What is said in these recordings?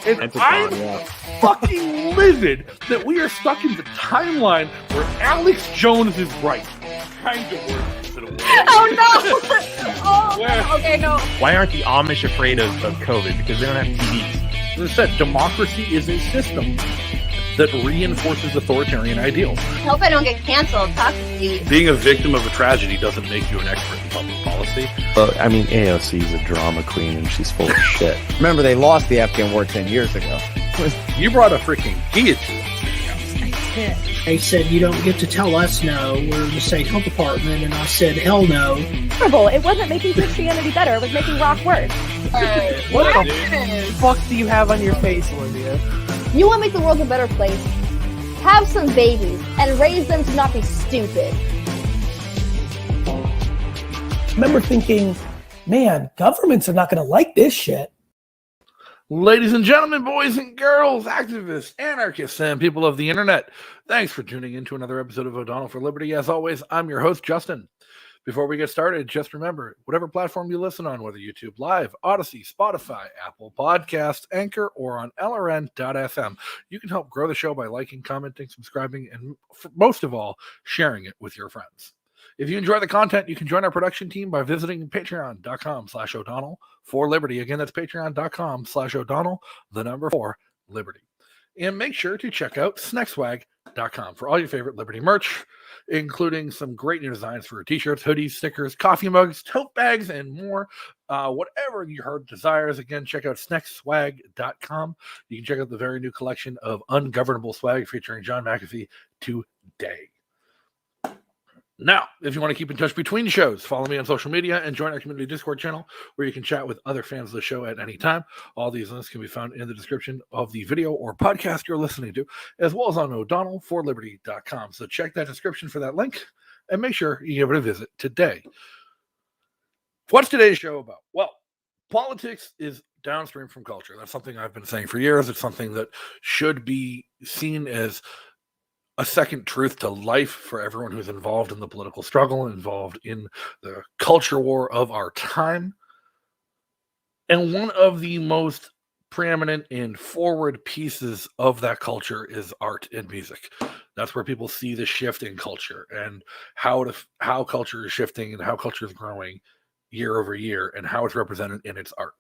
And I'm fucking livid that we are stuck in the timeline where Alex Jones is right. Kind of worse. Oh no! Oh, okay, no. Why aren't the Amish afraid of COVID? Because they don't have TVs. As I said, democracy is a system that reinforces authoritarian ideals. I hope I don't get canceled. Talk to Steve. Being a victim of a tragedy doesn't make you an expert in public policy. Well, I mean, AOC is a drama queen and she's full of shit. Remember, they lost the Afghan war 10 years ago. You brought a freaking guillotine. They said, you don't get to tell us no. We're the state health department. And I said, hell no. It wasn't making Christianity better. It was making rock worse. What the fuck do you have on your face, Olivia? You want to make the world a better place? Have some babies and raise them to not be stupid. I remember thinking, man, governments are not going to like this shit. Ladies and gentlemen, boys and girls, activists, anarchists, and people of the internet, thanks for tuning in to another episode of O'Donnell for Liberty. As always, I'm your host, Justin. Before we get started, just remember, whatever platform you listen on, whether YouTube Live, Odyssey, Spotify, Apple Podcasts, Anchor, or on LRN.FM, you can help grow the show by liking, commenting, subscribing, and most of all, sharing it with your friends. If you enjoy the content, you can join our production team by visiting patreon.com/O'Donnell for Liberty. Again, that's patreon.com/O'Donnell, the number 4, Liberty. And make sure to check out snackswag.com for all your favorite Liberty merch, including some great new designs for t-shirts, hoodies, stickers, coffee mugs, tote bags, and more. Whatever your heart desires. Again, check out snackswag.com. You can check out the very new collection of ungovernable swag featuring John McAfee today. Now, if you want to keep in touch between shows, follow me on social media and join our community Discord channel where you can chat with other fans of the show at any time. All these links can be found in the description of the video or podcast you're listening to, as well as on o'donnellforliberty.com. So check that description for that link and make sure you give it a visit today. What's today's show about? Well, politics is downstream from culture. That's something I've been saying for years. It's something that should be seen as a second truth to life for everyone who's involved in the political struggle, involved in the culture war of our time. And one of the most preeminent and forward pieces of that culture is art and music. That's where people see the shift in culture and how culture is shifting and how culture is growing year over year and how it's represented in its art.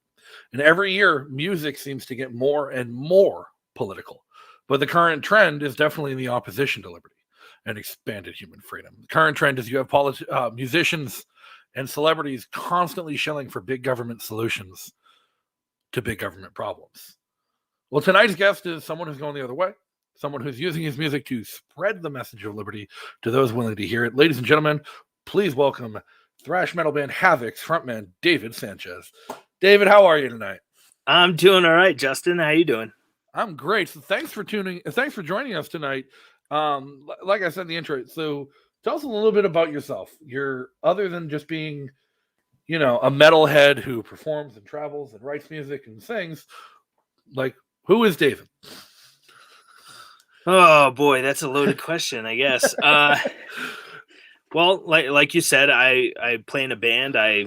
And every year, music seems to get more and more political. But the current trend is definitely in the opposition to liberty and expanded human freedom. The current trend is you have musicians and celebrities constantly shilling for big government solutions to big government problems. Well, tonight's guest is someone who's going the other way, someone who's using his music to spread the message of liberty to those willing to hear it. Ladies and gentlemen, please welcome thrash metal band Havok's frontman, David Sanchez. David, how are you tonight? I'm doing all right, Justin. How you doing? I'm great. So thanks for joining us tonight. Like I said in the intro, so tell us a little bit about yourself. You're, other than just being, a metalhead who performs and travels and writes music and sings, like, who is David? Oh boy, that's a loaded question, I guess. Well, like you said, I play in a band. I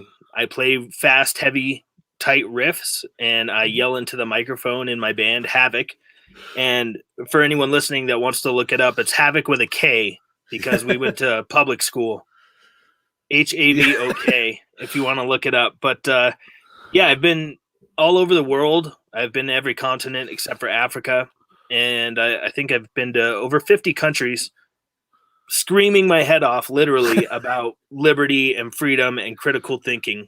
play fast, heavy, tight riffs, and I yell into the microphone in my band, Havok. And for anyone listening that wants to look it up, it's Havok with a K because we went to public school. Havok, if you want to look it up. But yeah, I've been all over the world. I've been to every continent except for Africa. And I think I've been to over 50 countries, screaming my head off, literally, about liberty and freedom and critical thinking.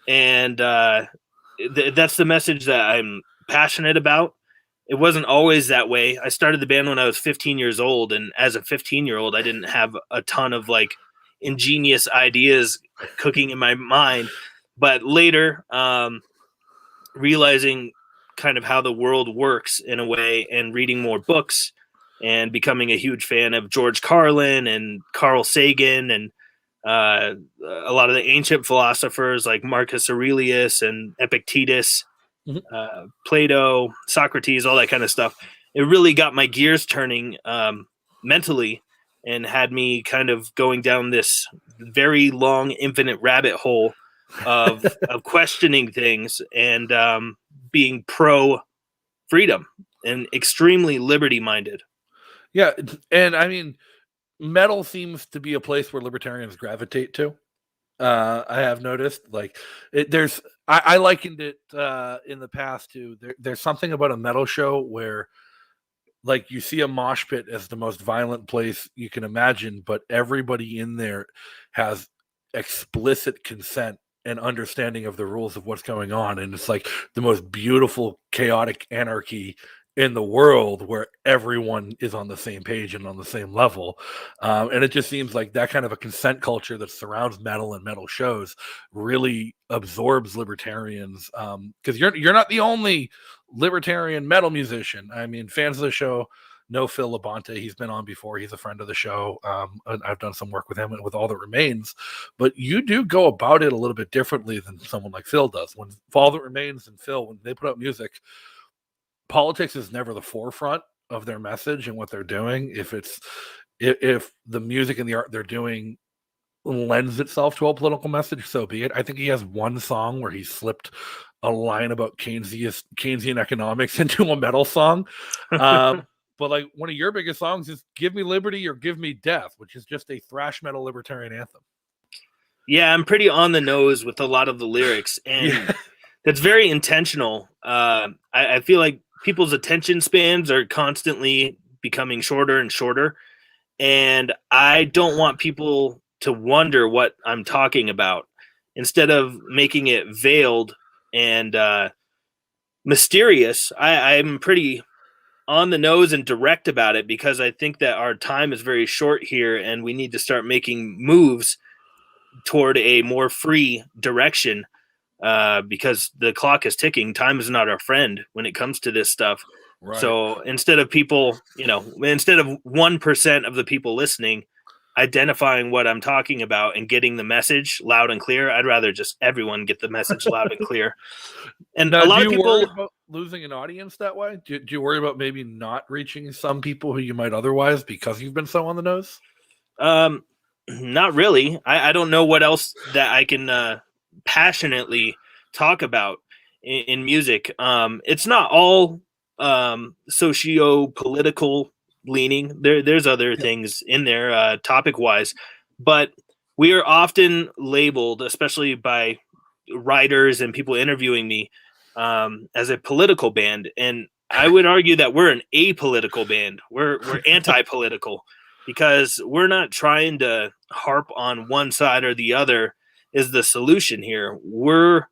And that's the message that I'm passionate about. It wasn't always that way. I started the band when I was 15 years old. And as a 15-year-old, I didn't have a ton of ingenious ideas cooking in my mind. But later, realizing kind of how the world works in a way and reading more books and becoming a huge fan of George Carlin and Carl Sagan and a lot of the ancient philosophers like Marcus Aurelius and Epictetus, Plato, Socrates, all that kind of stuff. It really got my gears turning mentally and had me kind of going down this very long, infinite rabbit hole of questioning things and being pro freedom and extremely liberty-minded. Yeah, and I mean, metal seems to be a place where libertarians gravitate to. I have noticed, like, I likened it in the past to there's something about a metal show where, like, you see a mosh pit as the most violent place you can imagine, but everybody in there has explicit consent and understanding of the rules of what's going on, and it's like the most beautiful chaotic anarchy in the world where everyone is on the same page and on the same level. And it just seems like that kind of a consent culture that surrounds metal and metal shows really absorbs libertarians. Because you're not the only libertarian metal musician. I mean, fans of the show know Phil Labonte. He's been on before. He's a friend of the show. And I've done some work with him and with All That Remains. But you do go about it a little bit differently than someone like Phil does. When All That Remains and Phil, when they put out music, politics is never the forefront of their message and what they're doing. If the music and the art they're doing lends itself to a political message, so be it. I think he has one song where he slipped a line about Keynesian economics into a metal song. But like one of your biggest songs is "Give Me Liberty or Give Me Death," which is just a thrash metal libertarian anthem. Yeah, I'm pretty on the nose with a lot of the lyrics, and that's very intentional. I feel like people's attention spans are constantly becoming shorter and shorter, and I don't want people to wonder what I'm talking about. Instead of making it veiled and mysterious, I'm pretty on the nose and direct about it, because I think that our time is very short here, and we need to start making moves toward a more free direction. Because the clock is ticking. Time is not our friend when it comes to this stuff. Right. So instead of people, instead of 1% of the people listening identifying what I'm talking about and getting the message loud and clear, I'd rather just everyone get the message loud and clear. And now, a lot do of you people worry about losing an audience that way? Do you worry about maybe not reaching some people who you might otherwise, because you've been so on the nose? Not really. I don't know what else that I can passionately talk about in music. It's not all socio-political leaning. There's other things in there topic wise, but we are often labeled, especially by writers and people interviewing me, as a political band, and I would argue that we're an apolitical band. We're anti-political, because we're not trying to harp on one side or the other is the solution here. We're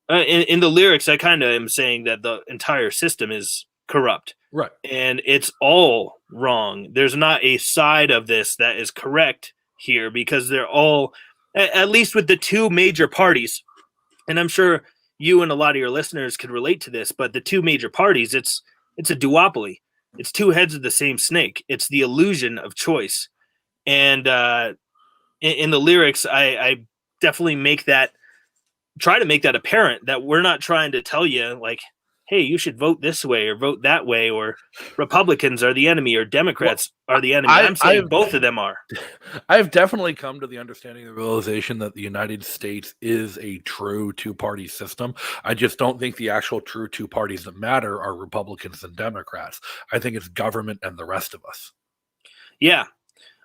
in the lyrics, I kind of am saying that the entire system is corrupt, right? And it's all wrong. There's not a side of this that is correct here, because they're all, at least with the two major parties, and I'm sure you and a lot of your listeners could relate to this, but the two major parties, it's a duopoly. It's two heads of the same snake. It's the illusion of choice. And in the lyrics, I definitely try to make that apparent, that we're not trying to tell you, like, hey, you should vote this way or vote that way, or Republicans are the enemy or Democrats are the enemy. I'm saying both of them are. I've definitely come to the understanding, the realization that the United States is a true two-party system. I just don't think the actual true two parties that matter are Republicans and Democrats. I think it's government and the rest of us. Yeah,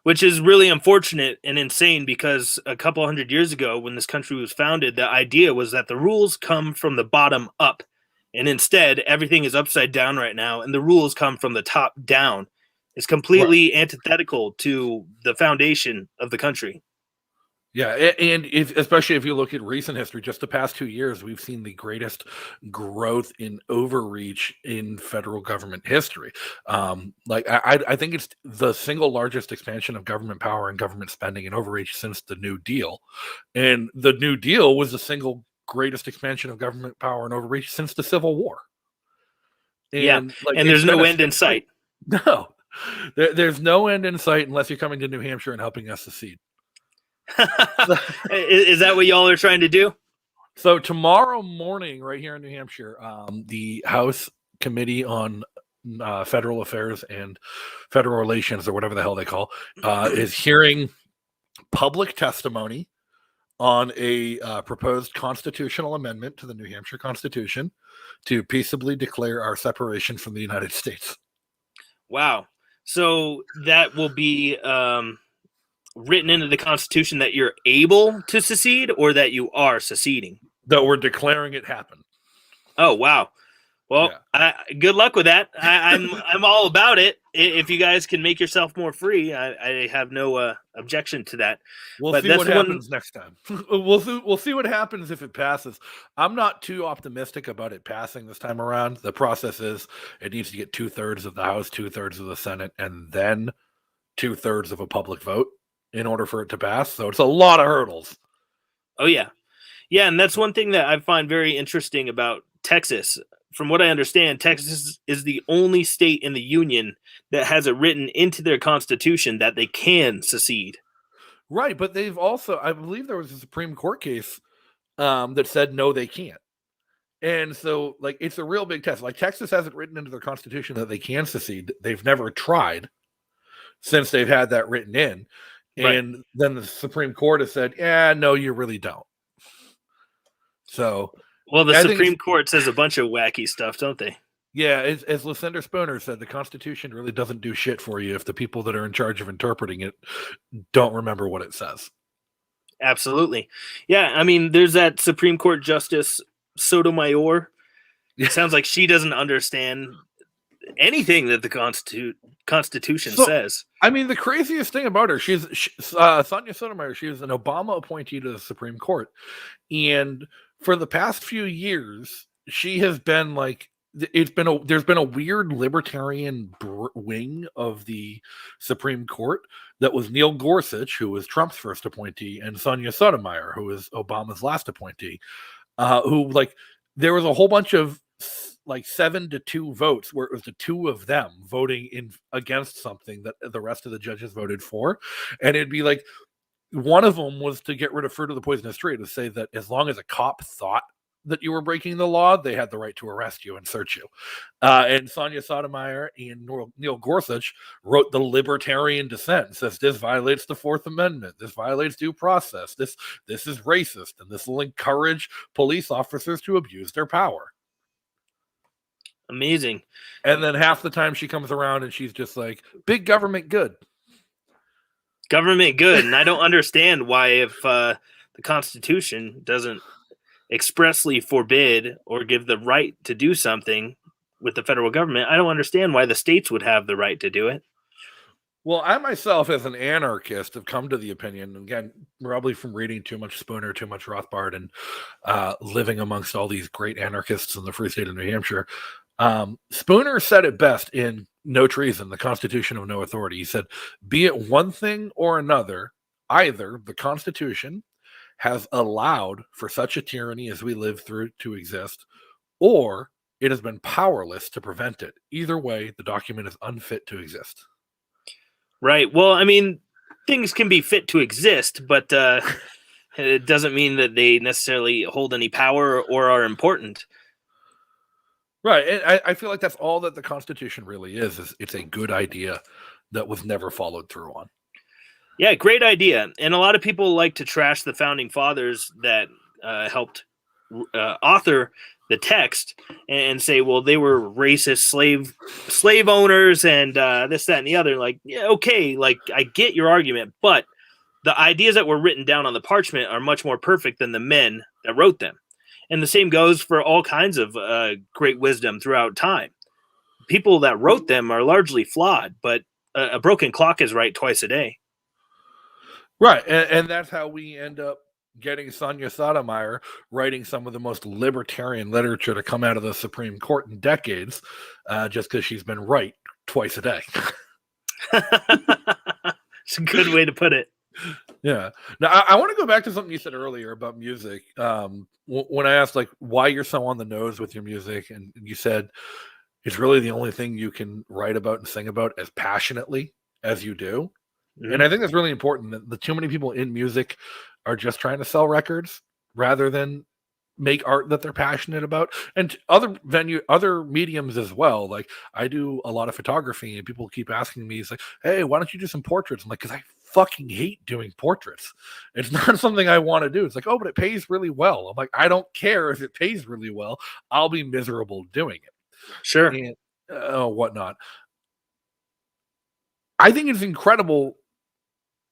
which is really unfortunate and insane, because a couple hundred years ago, when this country was founded, the idea was that the rules come from the bottom up. And instead, everything is upside down right now, and the rules come from the top down. It's completely antithetical to the foundation of the country. Yeah, and especially if you look at recent history, just the past 2 years, we've seen the greatest growth in overreach in federal government history. I think it's the single largest expansion of government power and government spending and overreach since the New Deal. And the New Deal was the single greatest expansion of government power and overreach since the Civil War. And there's no end in sight. No, there's no end in sight unless you're coming to New Hampshire and helping us secede. Is that what y'all are trying to do? So tomorrow morning, right here in New Hampshire, the House Committee on Federal Affairs and Federal Relations, or whatever the hell they call, is hearing public testimony on a proposed constitutional amendment to the New Hampshire Constitution to peaceably declare our separation from the United States. Wow. So that will be written into the Constitution that you're able to secede or that you are seceding? That we're declaring it happen. Oh, wow. Well, good luck with that. I'm all about it. If you guys can make yourself more free, I have no objection to that. We'll see what happens next time. We'll see what happens if it passes. I'm not too optimistic about it passing this time around. The process is it needs to get 2/3 of the House, 2/3 of the Senate, and then 2/3 of a public vote in order for it to pass. So it's a lot of hurdles. Oh, yeah. Yeah, and that's one thing that I find very interesting about Texas. From what I understand, Texas is the only state in the union that has it written into their constitution that they can secede. Right, but they've also, I believe there was a Supreme Court case that said no, they can't. And so, like, it's a real big test. Like, Texas has it written into their constitution that they can secede. They've never tried since they've had that written in. And then the Supreme Court has said, yeah, no, you really don't. So... Well, the Supreme Court says a bunch of wacky stuff, don't they? Yeah, as Lucinda Spooner said, the Constitution really doesn't do shit for you if the people that are in charge of interpreting it don't remember what it says. Absolutely. Yeah, I mean, there's that Supreme Court Justice Sotomayor. It sounds like she doesn't understand anything that the Constitution says. I mean, the craziest thing about her, she's Sonia Sotomayor. She was an Obama appointee to the Supreme Court. And for the past few years, she has been like, there's been a weird libertarian wing of the Supreme Court that was Neil Gorsuch, who was Trump's first appointee, and Sonia Sotomayor, who was Obama's last appointee, who, like, there was a whole bunch of like 7-2 votes where it was the two of them voting in against something that the rest of the judges voted for. And it'd be like, one of them was to get rid of fruit of the poisonous tree, to say that as long as a cop thought that you were breaking the law, they had the right to arrest you and search you. And Sonia Sotomayor and Neil Gorsuch wrote the libertarian dissent, says this violates the Fourth Amendment, this violates due process, this is racist, and this will encourage police officers to abuse their power. Amazing. And then half the time she comes around and she's just like, big government good. Government good. And I don't understand why, if the Constitution doesn't expressly forbid or give the right to do something with the federal government, I don't understand why the states would have the right to do it. Well, I myself, as an anarchist, have come to the opinion, again, probably from reading too much Spooner, too much Rothbard, and living amongst all these great anarchists in the free state of New Hampshire. Spooner said it best in No Treason, the Constitution of No Authority. He said, be it one thing or another, either the Constitution has allowed for such a tyranny as we live through to exist, or it has been powerless to prevent it. Either way, the document is unfit to exist. Right. Well, I mean, things can be fit to exist, but it doesn't mean that they necessarily hold any power or are important. Right. And I feel like that's all that the Constitution really is it's a good idea that was never followed through on. Yeah, great idea. And a lot of people like to trash the founding fathers that helped author the text and say, well, they were racist slave owners and this, that, and the other. Like, yeah, okay, like I get your argument, but the ideas that were written down on the parchment are much more perfect than the men that wrote them. And the same goes for all kinds of great wisdom throughout time. People that wrote them are largely flawed, but a broken clock is right twice a day. Right. And that's how we end up getting Sonia Sotomayor writing some of the most libertarian literature to come out of the Supreme Court in decades, just because she's been right twice a day. It's a good way to put it. Yeah. Now, I want to go back to something you said earlier about music. When I asked, like, why you're so on the nose with your music, and you said it's really the only thing you can write about and sing about as passionately as you do. Mm-hmm. And I think that's really important. That too many people in music are just trying to sell records rather than make art that they're passionate about. And other mediums as well. Like, I do a lot of photography, and people keep asking me, it's like, hey, why don't you do some portraits? I'm like, because I fucking hate doing portraits. It's not something I want to do. It's like, oh, but it pays really well. I'm like, I don't care if it pays really well. I'll be miserable doing it. Sure. And whatnot. I think it's incredible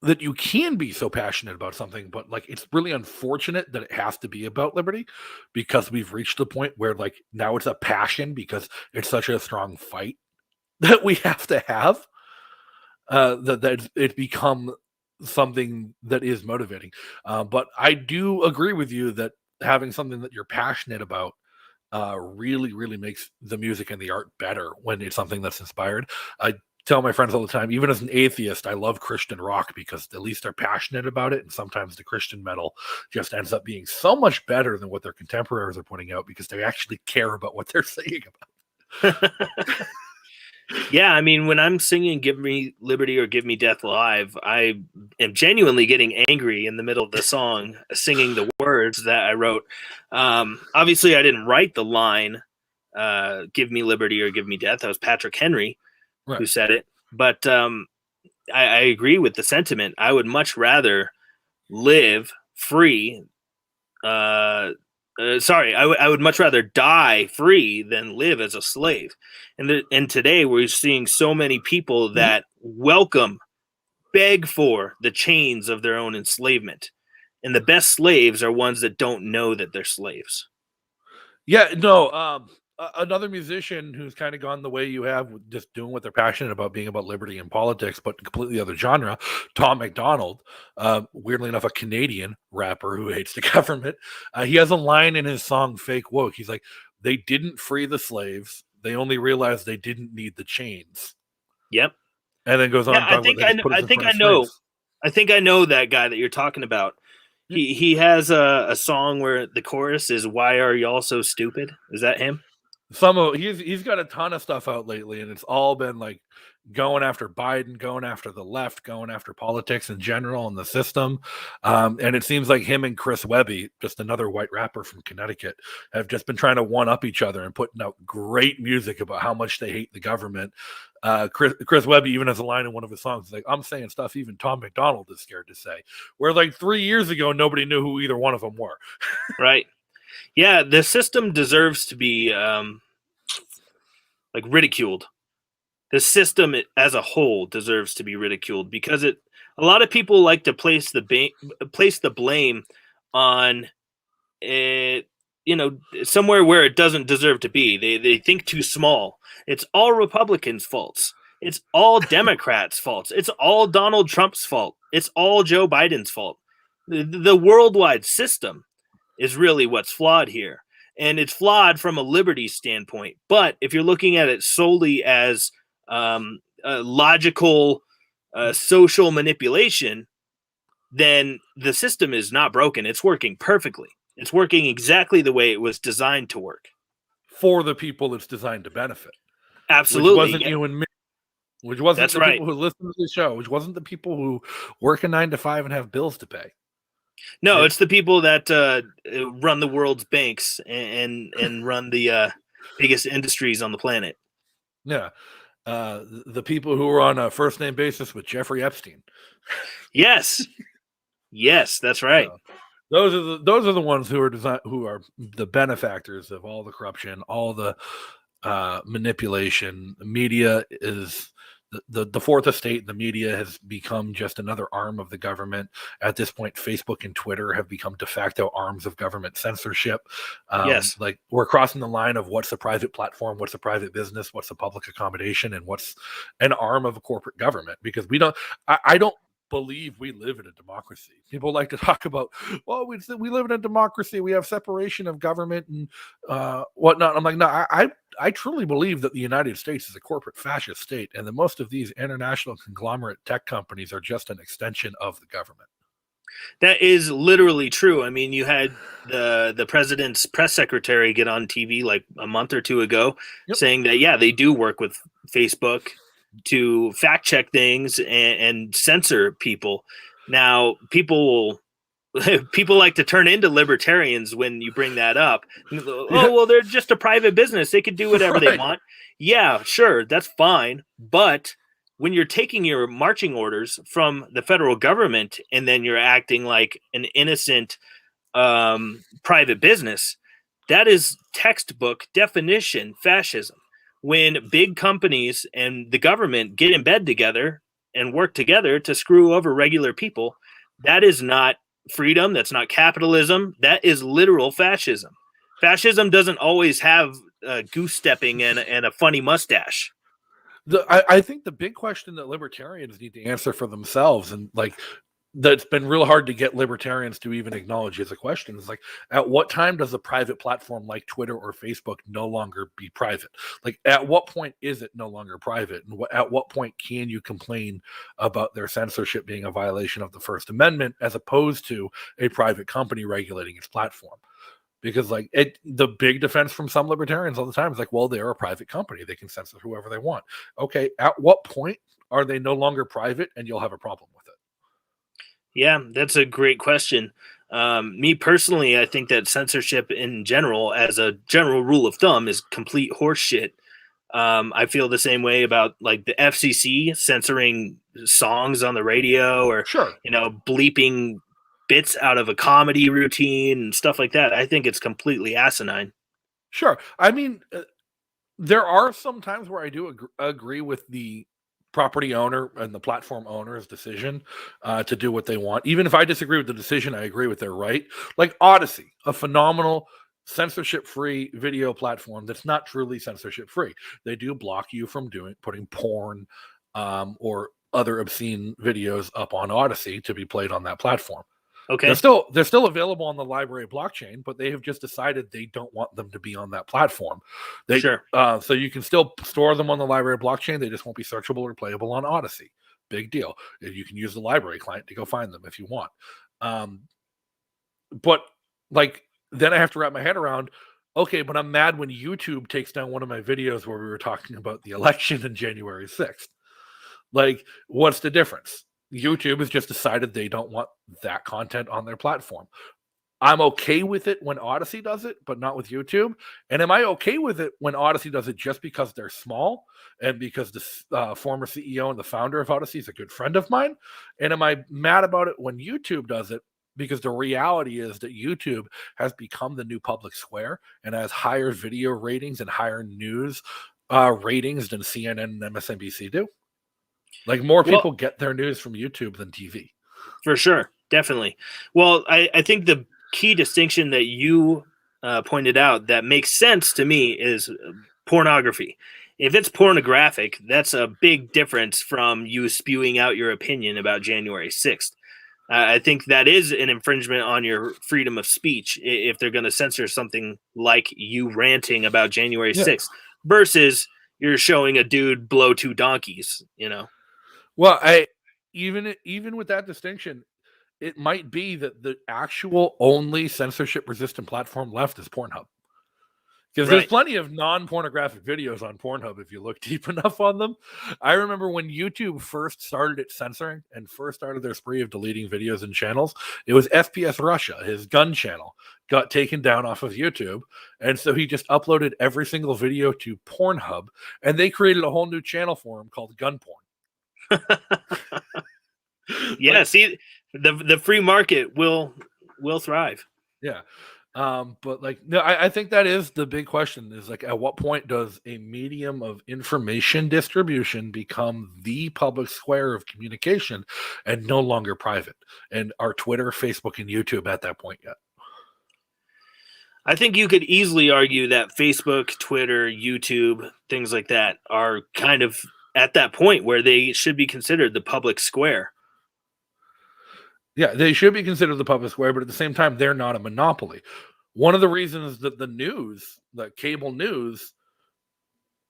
that you can be so passionate about something, but like it's really unfortunate that it has to be about liberty, because we've reached the point where like now it's a passion because it's such a strong fight that we have to have, that it's become something that is motivating. But I do agree with you that having something that you're passionate about really, really makes the music and the art better when it's something that's inspired. I tell my friends all the time, even as an atheist, I love Christian rock because at least they're passionate about it. And sometimes the Christian metal just ends up being so much better than what their contemporaries are putting out because they actually care about what they're saying about. Yeah, I mean, when I'm singing "Give Me Liberty" or "Give Me Death" live, I am genuinely getting angry in the middle of the song, singing the words that I wrote. Obviously, I didn't write the line "Give me liberty" or "Give me death." That was Patrick Henry who said it. But I agree with the sentiment. I would much rather live free. I would much rather die free than live as a slave. And today we're seeing so many people that beg for the chains of their own enslavement. And the best slaves are ones that don't know that they're slaves. Yeah, no. Another musician who's kind of gone the way you have, just doing what they're passionate about, being about liberty and politics, but completely other genre, Tom MacDonald, weirdly enough, a Canadian rapper who hates the government. He has a line in his song Fake Woke. He's like, they didn't free the slaves. They only realized they didn't need the chains. Yep. And then goes on. I think I know that guy that you're talking about. He has a song where the chorus is "Why are y'all so stupid?" Is that him? He's got a ton of stuff out lately, and it's all been like going after Biden, going after the left, going after politics in general and the system. And it seems like him and Chris Webby, just another white rapper from Connecticut, have just been trying to one up each other and putting out great music about how much they hate the government. Chris Webby even has a line in one of his songs like, I'm saying stuff even Tom MacDonald is scared to say. Where like 3 years ago, nobody knew who either one of them were. Right. Yeah, the system deserves to be ridiculed. The system as a whole deserves to be ridiculed because a lot of people like to place the blame on it, somewhere where it doesn't deserve to be. They think too small. It's all Republicans' faults. It's all Democrats' faults. It's all Donald Trump's fault. It's all Joe Biden's fault. The worldwide system is really what's flawed here. And it's flawed from a liberty standpoint. But if you're looking at it solely as logical social manipulation, then the system is not broken. It's working perfectly. It's working exactly the way it was designed to work. For the people it's designed to benefit. Absolutely. Which wasn't you and me. Which wasn't That's the right. people who listen to the show. Which wasn't the people who work a 9 to 5 and have bills to pay. No, it's the people that run the world's banks and run the biggest industries on the planet. Yeah. The people who are on a first name basis with Jeffrey Epstein. Yes. Yes, that's right. Those are the ones who are the benefactors of all the corruption, all the manipulation. The media is the fourth estate. The media has become just another arm of the government. At this point, Facebook and Twitter have become de facto arms of government censorship. Yes. Like we're crossing the line of what's a private platform, what's a private business, what's a public accommodation, and what's an arm of a corporate government. Because I don't believe we live in a democracy. People like to talk about, well, we live in a democracy. We have separation of government and whatnot. I'm like, no, I truly believe that the United States is a corporate fascist state, and that most of these international conglomerate tech companies are just an extension of the government. That is literally true. I mean, you had the president's press secretary get on TV like a month or two ago saying that, yeah, they do work with Facebook to fact check things and censor people. Now, people like to turn into libertarians when you bring that up. Oh, well, they're just a private business. They could do whatever they want. Yeah, sure, that's fine. But when you're taking your marching orders from the federal government and then you're acting like an innocent private business, that is textbook definition fascism. When big companies and the government get in bed together and work together to screw over regular people, that is not freedom. That's not capitalism. That is literal fascism. Fascism doesn't always have goose stepping and a funny mustache. I think the big question that libertarians need to answer for themselves, and like that's been real hard to get libertarians to even acknowledge as a question, is like, at what time does a private platform like Twitter or Facebook no longer be private? Like, at what point is it no longer private? And at what point can you complain about their censorship being a violation of the First Amendment as opposed to a private company regulating its platform? Because like the big defense from some libertarians all the time is like, well, they're a private company. They can censor whoever they want. Okay, at what point are they no longer private and you'll have a problem with it? Yeah, that's a great question. Me personally, I think that censorship in general, as a general rule of thumb, is complete horseshit. I feel the same way about like the FCC censoring songs on the radio, or Sure, bleeping bits out of a comedy routine and stuff like that. I think it's completely asinine. sure. I mean, there are some times where I do agree with the property owner and the platform owner's decision to do what they want. Even if I disagree with the decision, I agree with their right. Like Odyssey, a phenomenal censorship-free video platform that's not truly censorship-free. They do block you from putting porn or other obscene videos up on Odyssey to be played on that platform. Okay. They're still available on the library blockchain, but they have just decided they don't want them to be on that platform. Sure. So you can still store them on the library blockchain. They just won't be searchable or playable on Odyssey. Big deal. You can use the library client to go find them if you want. But like, then I have to wrap my head around, okay, but I'm mad when YouTube takes down one of my videos where we were talking about the election on January 6th. Like, what's the difference? YouTube has just decided they don't want that content on their platform. I'm okay with it when Odyssey does it, but not with YouTube. And am I okay with it when Odyssey does it just because they're small and because the former CEO and the founder of Odyssey is a good friend of mine? And am I mad about it when YouTube does it because the reality is that YouTube has become the new public square and has higher video ratings and higher news ratings than CNN and MSNBC do? Like, more people get their news from YouTube than TV. For sure. Definitely. Well, I think the key distinction that you pointed out that makes sense to me is pornography. If it's pornographic, that's a big difference from you spewing out your opinion about January 6th. I think that is an infringement on your freedom of speech if they're going to censor something like you ranting about January 6th versus you're showing a dude blow two donkeys, Well, even with that distinction, it might be that the actual only censorship-resistant platform left is Pornhub. Because there's plenty of non-pornographic videos on Pornhub if you look deep enough on them. I remember when YouTube first started its censoring and first started their spree of deleting videos and channels, it was FPS Russia, his gun channel, got taken down off of YouTube. And so he just uploaded every single video to Pornhub, and they created a whole new channel for him called Gun Porn. Yeah, see, the free market will thrive. Yeah. But like, no, I think that is the big question, is like, at what point does a medium of information distribution become the public square of communication and no longer private? And are Twitter, Facebook, and YouTube at that point yet? I think you could easily argue that Facebook, Twitter, YouTube, things like that are kind of at that point where they should be considered the public square. Yeah, they should be considered the public square, but at the same time, they're not a monopoly. One of the reasons that the cable news,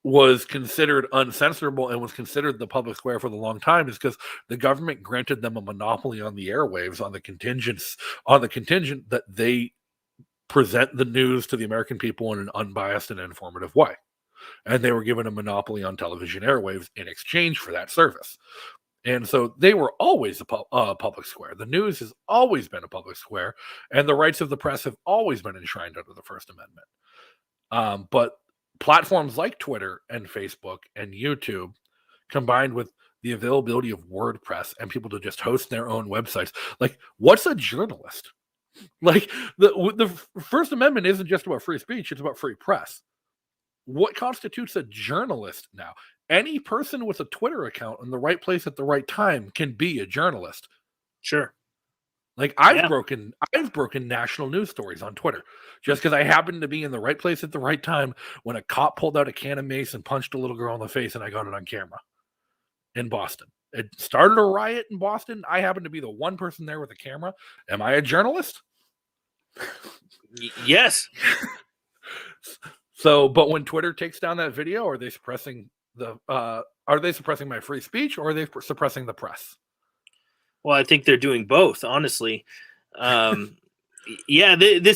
was considered uncensorable and was considered the public square for the long time is because the government granted them a monopoly on the airwaves on the contingent that they present the news to the American people in an unbiased and informative way. And they were given a monopoly on television airwaves in exchange for that service. And so they were always a public square. The news has always been a public square, and the rights of the press have always been enshrined under the First Amendment. But platforms like Twitter and Facebook and YouTube, combined with the availability of WordPress and people to just host their own websites. Like, what's a journalist? Like, the First Amendment isn't just about free speech, it's about free press. What constitutes a journalist now? Any person with a Twitter account in the right place at the right time can be a journalist. Sure. Like, I've broken national news stories on Twitter just because I happened to be in the right place at the right time when a cop pulled out a can of mace and punched a little girl in the face, and I got it on camera in Boston. It started a riot in Boston. I happened to be the one person there with a camera. Am I a journalist? Yes. So, but when Twitter takes down that video, are they suppressing my free speech, or are they suppressing the press? Well, I think they're doing both, honestly. This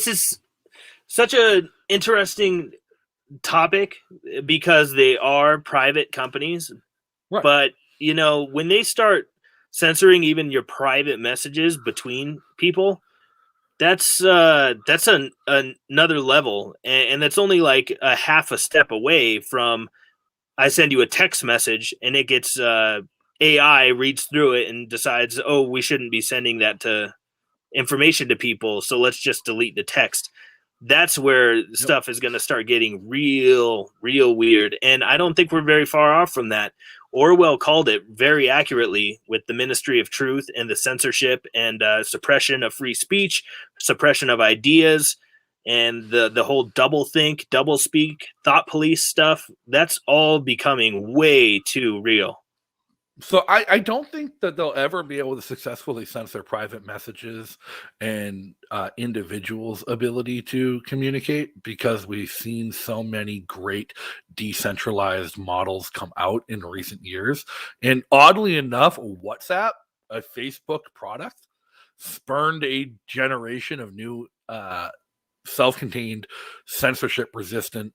is such an interesting topic because they are private companies. Right. But, when they start censoring even your private messages between people, that's another level. And that's only like a half a step away from I send you a text message and it gets AI reads through it and decides, oh, we shouldn't be sending that information to people, so let's just delete the text. That's where stuff is going to start getting real weird. And I don't think we're very far off from that. Orwell called it very accurately with the Ministry of Truth and the censorship and suppression of free speech, suppression of ideas, and the whole double think, double speak, thought police stuff. That's all becoming way too real. So I don't think that they'll ever be able to successfully censor private messages and individuals' ability to communicate, because we've seen so many great decentralized models come out in recent years. And oddly enough, WhatsApp, a Facebook product, spurned a generation of new self-contained, censorship-resistant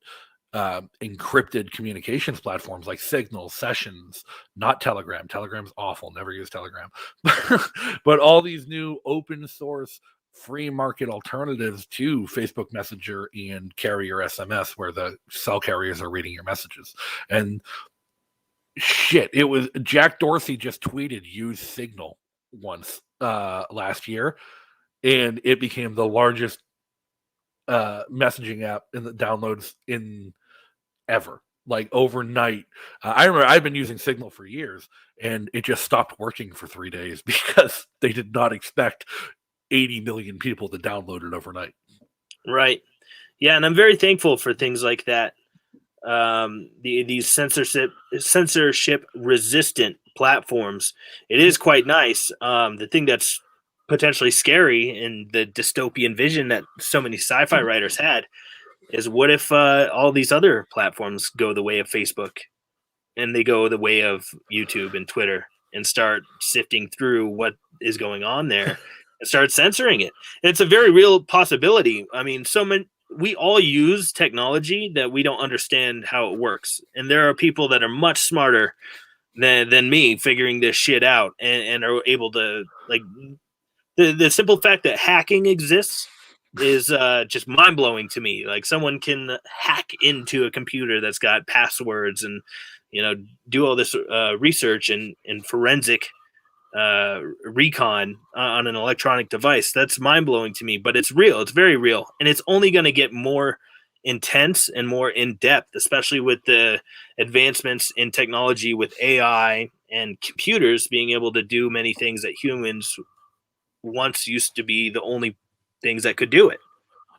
encrypted communications platforms like Signal, Sessions, not Telegram. Telegram's awful. Never use Telegram. But all these new open source free market alternatives to Facebook Messenger and Carrier SMS, where the cell carriers are reading your messages. And shit, it was Jack Dorsey just tweeted use Signal once last year, and it became the largest messaging app in the downloads in ever, like overnight. I remember I've been using Signal for years, and it just stopped working for 3 days because they did not expect 80 million people to download it overnight. Right. Yeah, and I'm very thankful for things like that. These censorship resistant platforms. It is quite nice. The thing that's potentially scary in the dystopian vision that so many sci-fi writers had is, what if all these other platforms go the way of Facebook and they go the way of YouTube and Twitter and start sifting through what is going on there and start censoring it? It's a very real possibility. I mean, we all use technology that we don't understand how it works. And there are people that are much smarter than me figuring this shit out and are able to, like, the simple fact that hacking exists is just mind-blowing to me. Like, someone can hack into a computer that's got passwords and, do all this research and forensic recon on an electronic device. That's mind-blowing to me, but it's real. It's very real. And it's only going to get more intense and more in-depth, especially with the advancements in technology with AI and computers being able to do many things that humans once used to be the only things that could do it.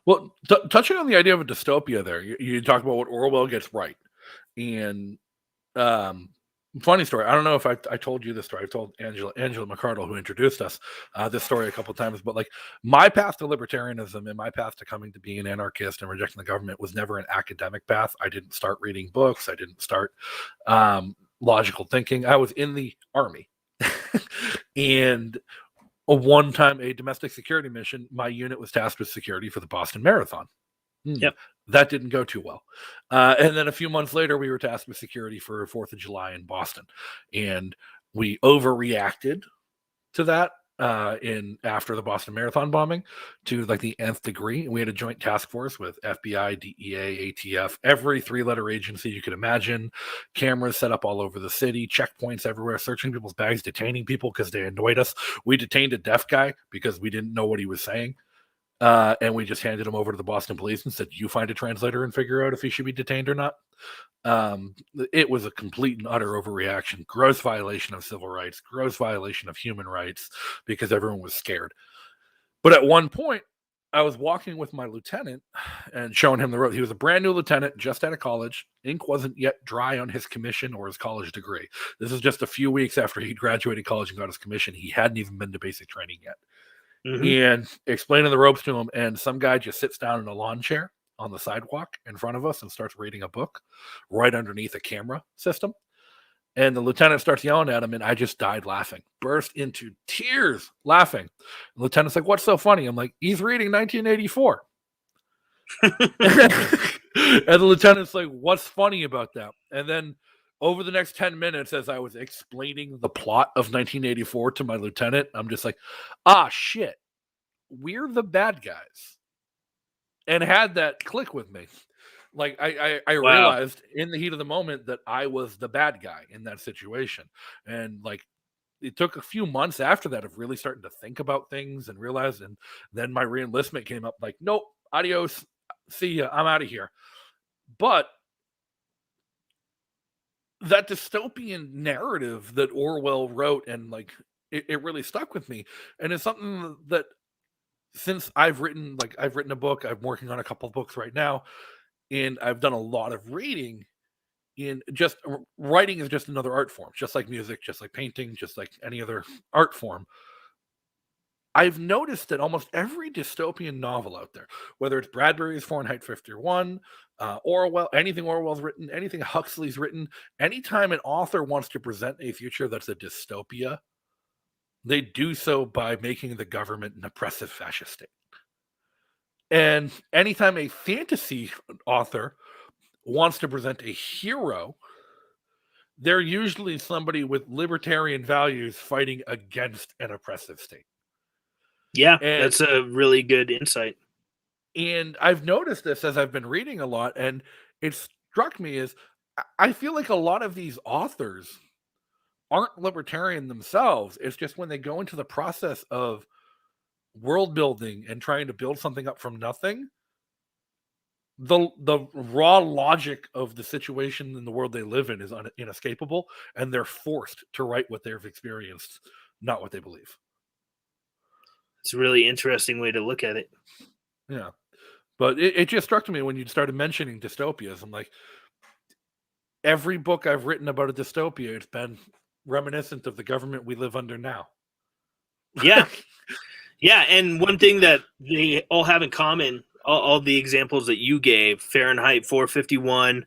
Well, touching on the idea of a dystopia there, you talk about what Orwell gets right. And funny story, I don't know if I told you this story. I've told Angela McCardle, who introduced us, this story a couple of times, but like, my path to libertarianism and my path to coming to be an anarchist and rejecting the government was never an academic path. I didn't start reading books. I didn't start logical thinking. I was in the Army. And one time, a domestic security mission, my unit was tasked with security for the Boston Marathon. Yep. That didn't go too well. And then a few months later, we were tasked with security for 4th of July in Boston. And we overreacted to that in after the Boston Marathon bombing to like the nth degree. And we had a joint task force with FBI, DEA, ATF, every 3-letter agency you could imagine, cameras set up all over the city, checkpoints everywhere, searching people's bags, detaining people because they annoyed us. We detained a deaf guy because we didn't know what he was saying. And we just handed him over to the Boston police and said, you find a translator and figure out if he should be detained or not. It was a complete and utter overreaction, gross violation of civil rights, gross violation of human rights, because everyone was scared. But at one point, I was walking with my lieutenant and showing him the road. He was a brand new lieutenant, just out of college. Ink wasn't yet dry on his commission or his college degree. This is just a few weeks after he graduated college and got his commission. He hadn't even been to basic training yet. And explaining the ropes to him, and some guy just sits down in a lawn chair on the sidewalk in front of us and starts reading a book right underneath a camera system. And the lieutenant starts yelling at him, and I just died laughing, burst into tears laughing. The lieutenant's like, what's so funny? I'm like, he's reading 1984. And the lieutenant's like, what's funny about that? And then over the next 10 minutes, as I was explaining the plot of 1984 to my lieutenant, I'm just like, shit, we're the bad guys. And had that click with me. Like, I realized in the heat of the moment that I was the bad guy in that situation. And like, it took a few months after that of really starting to think about things and realize. And then my re-enlistment came up like, nope, adios, see ya, I'm out of here. But that dystopian narrative that Orwell wrote, and like, it really stuck with me. And it's something that since I've written a book, I'm working on a couple of books right now, and I've done a lot of reading. In just writing is just another art form, just like music, just like painting, just like any other art form. I've noticed that almost every dystopian novel out there, whether it's Bradbury's Fahrenheit 51, Orwell, anything Orwell's written, anything Huxley's written, anytime an author wants to present a future that's a dystopia, they do so by making the government an oppressive fascist state. And anytime a fantasy author wants to present a hero, they're usually somebody with libertarian values fighting against an oppressive state. Yeah, that's a really good insight. And I've noticed this as I've been reading a lot, and it struck me as I feel like a lot of these authors aren't libertarian themselves. It's just when they go into the process of world building and trying to build something up from nothing, the raw logic of the situation in the world they live in is inescapable, and they're forced to write what they've experienced, not what they believe. It's a really interesting way to look at it. Yeah. But it just struck me when you started mentioning dystopias. I'm like, every book I've written about a dystopia, it's been reminiscent of the government we live under now. Yeah. Yeah. And one thing that they all have in common, all the examples that you gave, Fahrenheit 451,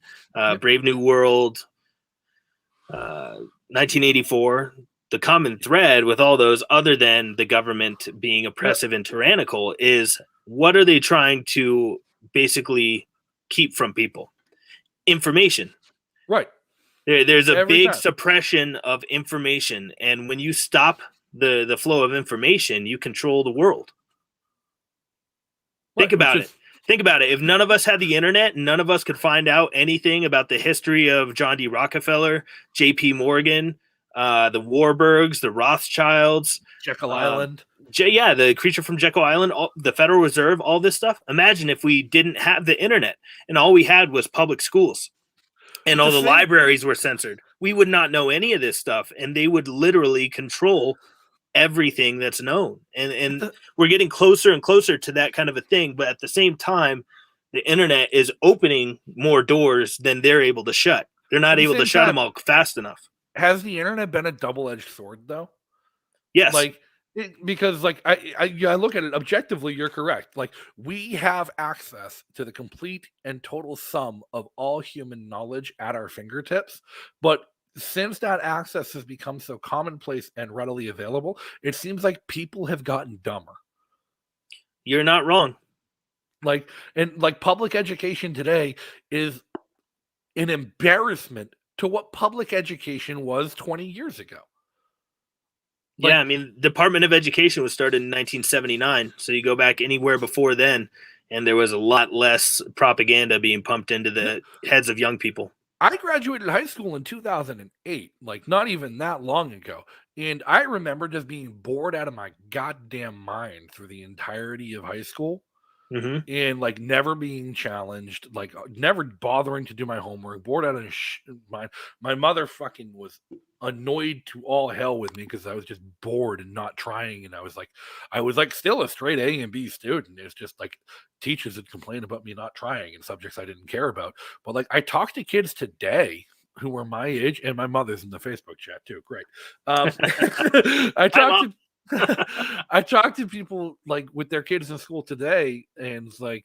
Brave New World, 1984, the common thread with all those, other than the government being oppressive and tyrannical, is what are they trying to basically keep from people? Information. Right. There's a big suppression of information. And when you stop the flow of information, you control the world. Right. Think about it. Think about it. If none of us had the internet, none of us could find out anything about the history of John D. Rockefeller, J.P. Morgan, the Warburgs, the Rothschilds, Jekyll Island. The creature from Jekyll Island, the Federal Reserve, all this stuff. Imagine if we didn't have the internet and all we had was public schools and all the libraries were censored. We would not know any of this stuff, and they would literally control everything that's known. And we're getting closer and closer to that kind of a thing. But at the same time, the internet is opening more doors than they're able to shut. They're not able to shut them all fast enough. Has the internet been a double-edged sword, though? Yes. Because I look at it objectively, you're correct. Like, we have access to the complete and total sum of all human knowledge at our fingertips. But since that access has become so commonplace and readily available, it seems like people have gotten dumber. You're not wrong. Like public education today is an embarrassment to what public education was 20 years ago. Yeah, I mean, Department of Education was started in 1979, so you go back anywhere before then, and there was a lot less propaganda being pumped into the heads of young people. I graduated high school in 2008, like not even that long ago. And I remember just being bored out of my goddamn mind through the entirety of high school Mm-hmm. and like never being challenged, like never bothering to do my homework, bored out of my mother fucking was annoyed to all hell with me because I was just bored and not trying. And I was like still a straight A and B student. It's just like teachers would complain about me not trying in subjects I didn't care about. But like I talk to kids today who were my age, and my mother's in the Facebook chat too. Great. I talk to I talk to people like with their kids in school today, and it's like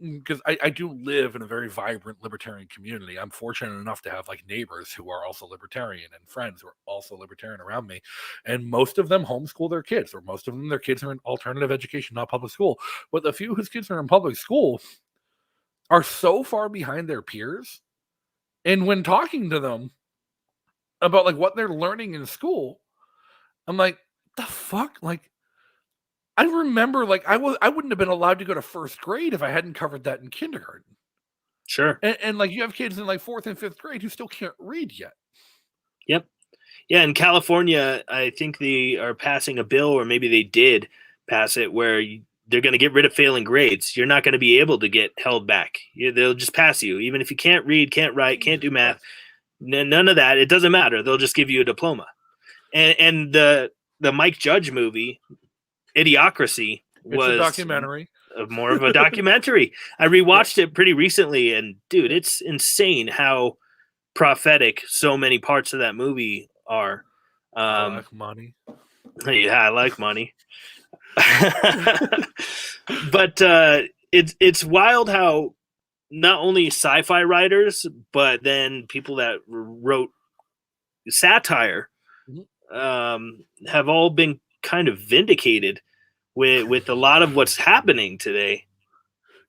because I do live in a very vibrant libertarian community. I'm fortunate enough to have like neighbors who are also libertarian and friends who are also libertarian around me. And most of them homeschool their kids, or most of them, their kids are in alternative education, not public school. But the few whose kids are in public school are so far behind their peers. And when talking to them about like what they're learning in school, I'm like, the fuck? Like, I remember like I wouldn't have been allowed to go to first grade if I hadn't covered that in kindergarten. Sure. And like you have kids in like fourth and fifth grade who still can't read yet. Yep. Yeah, in California, I think they are passing a bill, or maybe they did pass it, where they're going to get rid of failing grades. You're not going to be able to get held back. They'll just pass you. Even if you can't read, can't write, can't do math, none of that. It doesn't matter. They'll just give you a diploma. And the Mike Judge movie, Idiocracy, was a documentary. More of a documentary. I rewatched it pretty recently, and dude, it's insane how prophetic so many parts of that movie are. I like money. Yeah, I like money. But it's wild how not only sci-fi writers, but then people that wrote satire have all been kind of vindicated with a lot of what's happening today.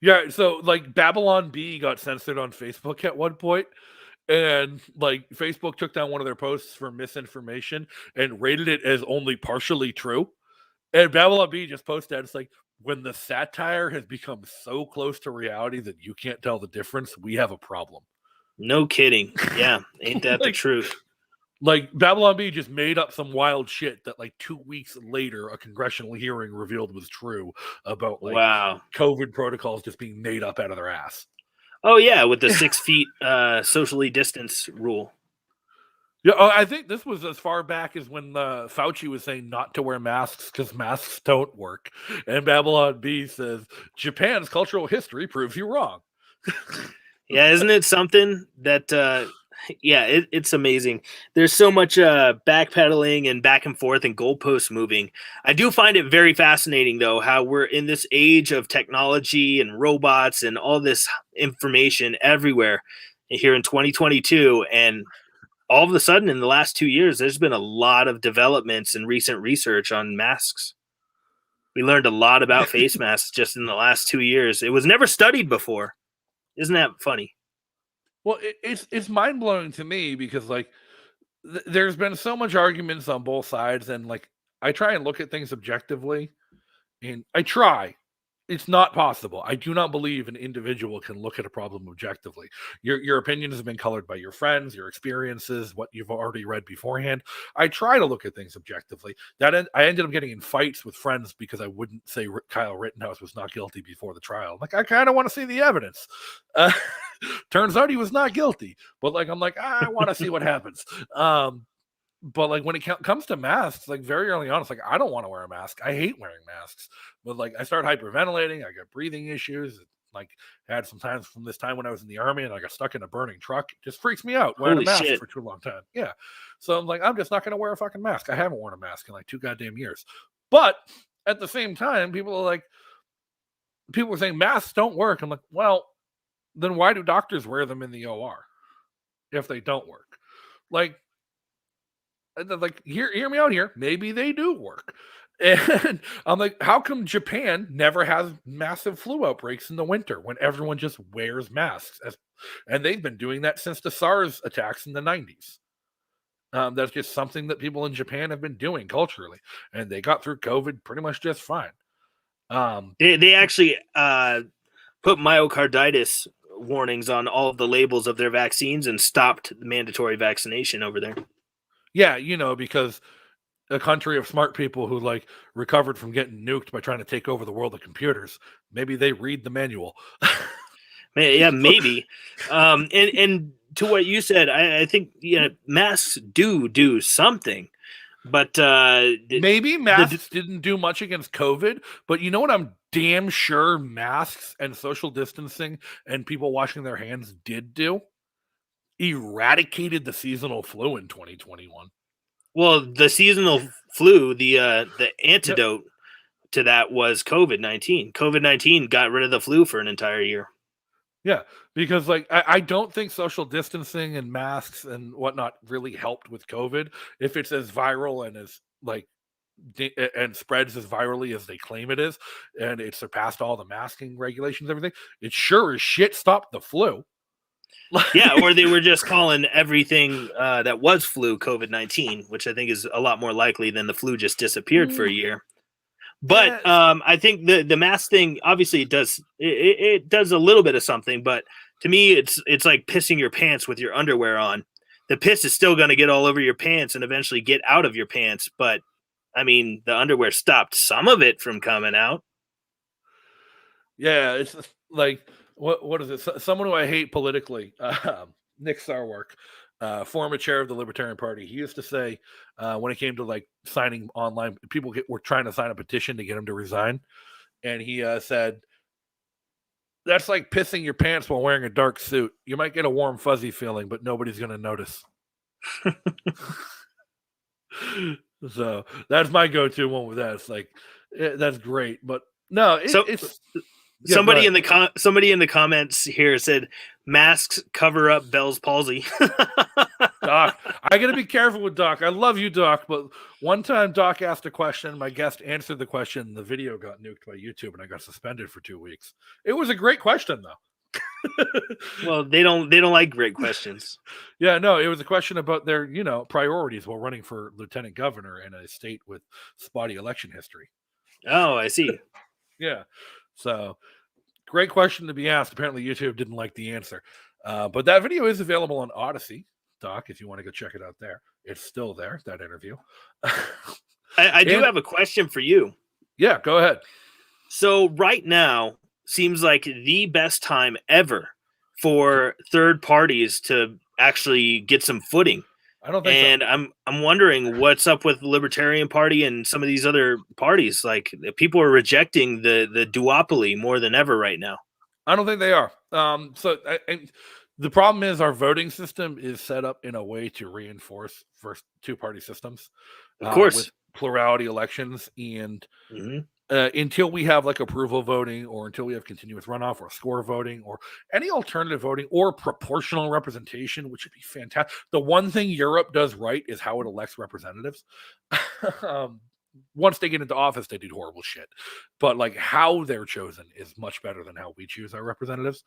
Yeah, so like Babylon Bee got censored on Facebook at one point, and like Facebook took down one of their posts for misinformation and rated it as only partially true. And Babylon Bee just posted that it's like, when the satire has become so close to reality that you can't tell the difference, we have a problem. No kidding. Yeah, ain't that the truth? Like Babylon Bee just made up some wild shit that like 2 weeks later a congressional hearing revealed was true about like COVID protocols just being made up out of their ass. Oh yeah, with the 6 feet socially distance rule. Yeah, I think this was as far back as when Fauci was saying not to wear masks because masks don't work. And Babylon Bee says, Japan's cultural history proves you wrong. Yeah, isn't it something that it's amazing. There's so much backpedaling and back and forth and goalposts moving. I do find it very fascinating, though, how we're in this age of technology and robots and all this information everywhere here in 2022. And all of a sudden, in the last 2 years, there's been a lot of developments and recent research on masks. We learned a lot about face masks just in the last 2 years. It was never studied before. Isn't that funny? Well, it's mind-blowing to me because like there's been so much arguments on both sides, and like I try and look at things objectively, and I try. It's not possible. I do not believe an individual can look at a problem objectively. Your opinions have been colored by your friends, your experiences, what you've already read beforehand. I try to look at things objectively. I ended up getting in fights with friends because I wouldn't say Kyle Rittenhouse was not guilty before the trial. Like, I kind of want to see the evidence. Turns out he was not guilty. But like, I'm like, I want to see what happens. But like when it comes to masks, like very early on, it's like I don't want to wear a mask. I hate wearing masks. But like I started hyperventilating. I got breathing issues. Like had some times from this time when I was in the army and I got stuck in a burning truck. It just freaks me out wearing a mask for too long time. Yeah. So I'm like, I'm just not going to wear a fucking mask. I haven't worn a mask in like 2 goddamn years. But at the same time, people are saying masks don't work. I'm like, well, then why do doctors wear them in the OR if they don't work? Like hear me out here. Maybe they do work. And I'm like, how come Japan never has massive flu outbreaks in the winter when everyone just wears masks? And they've been doing that since the SARS attacks in the 90s. That's just something that people in Japan have been doing culturally, and they got through COVID pretty much just fine. They actually put myocarditis warnings on all of the labels of their vaccines and stopped mandatory vaccination over there. Yeah, because a country of smart people who like recovered from getting nuked by trying to take over the world of computers, maybe they read the manual. Yeah, maybe. And to what you said, I think masks do something, but maybe masks didn't do much against COVID. But you know what? I'm damn sure masks and social distancing and people washing their hands did do? Eradicated the seasonal flu in 2021. Well, the seasonal flu, the antidote to that was COVID-19. COVID-19 got rid of the flu for an entire year. Yeah, because like I don't think social distancing and masks and whatnot really helped with COVID. If it's as viral and as like and spreads as virally as they claim it is, and it surpassed all the masking regulations, everything, it sure as shit stopped the flu. Yeah, or they were just calling everything that was flu COVID-19, which I think is a lot more likely than the flu just disappeared for a year. But I think the mask thing, obviously, it does a little bit of something. But to me, it's like pissing your pants with your underwear on. The piss is still going to get all over your pants and eventually get out of your pants. But I mean, the underwear stopped some of it from coming out. Yeah, it's like what is it? Someone who I hate politically, Nick Sarwark, former chair of the Libertarian Party. He used to say when it came to like signing online, people were trying to sign a petition to get him to resign, and he said, "That's like pissing your pants while wearing a dark suit. You might get a warm, fuzzy feeling, but nobody's going to notice." So that's my go-to one with that. It's like that's great, but no, it's. Yeah, somebody in the comments here said masks cover up Bell's palsy. Doc, I gotta be careful with Doc. I love you, Doc, but one time Doc asked a question, my guest answered the question, the video got nuked by YouTube, and I got suspended for 2 weeks. It was a great question, though. Well, they don't like great questions. Yeah, no, it was a question about their priorities while running for lieutenant governor in a state with spotty election history. Oh, I see. Yeah. So, great question to be asked. Apparently, YouTube didn't like the answer. But that video is available on Odyssey, Doc, if you want to go check it out there. It's still there, that interview. I do have a question for you. Yeah, go ahead. So, right now seems like the best time ever for third parties to actually get some footing. I don't think so. And I'm wondering what's up with the Libertarian Party and some of these other parties. Like people are rejecting the duopoly more than ever right now. I don't think they are. The problem is our voting system is set up in a way to reinforce first two-party systems. Of course, with plurality elections, and until we have like approval voting, or until we have continuous runoff or score voting or any alternative voting or proportional representation, which would be fantastic. The one thing Europe does right is how it elects representatives. Once they get into office, they do horrible shit. But like how they're chosen is much better than how we choose our representatives.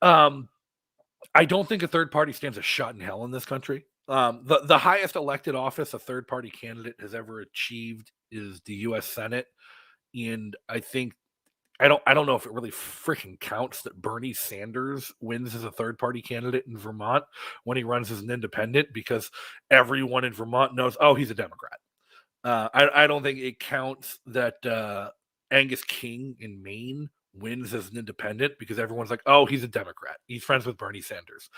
I don't think a third party stands a shot in hell in this country. The highest elected office a third party candidate has ever achieved is the U.S. Senate, and I think I don't know if it really freaking counts that Bernie Sanders wins as a third party candidate in Vermont when he runs as an independent, because everyone in Vermont knows, oh, he's a Democrat. I don't think it counts that Angus King in Maine wins as an independent, because everyone's like, oh, he's a Democrat. He's friends with Bernie Sanders.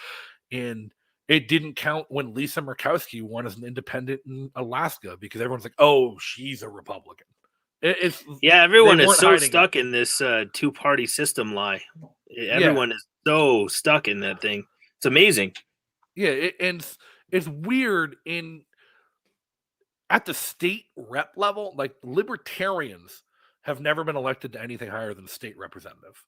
And it didn't count when Lisa Murkowski won as an independent in Alaska, because everyone's like, oh, she's a Republican. Everyone is so stuck in this two-party system lie. Everyone is so stuck in that thing. It's amazing. Yeah, and it's weird at the state rep level. Like libertarians have never been elected to anything higher than state representative.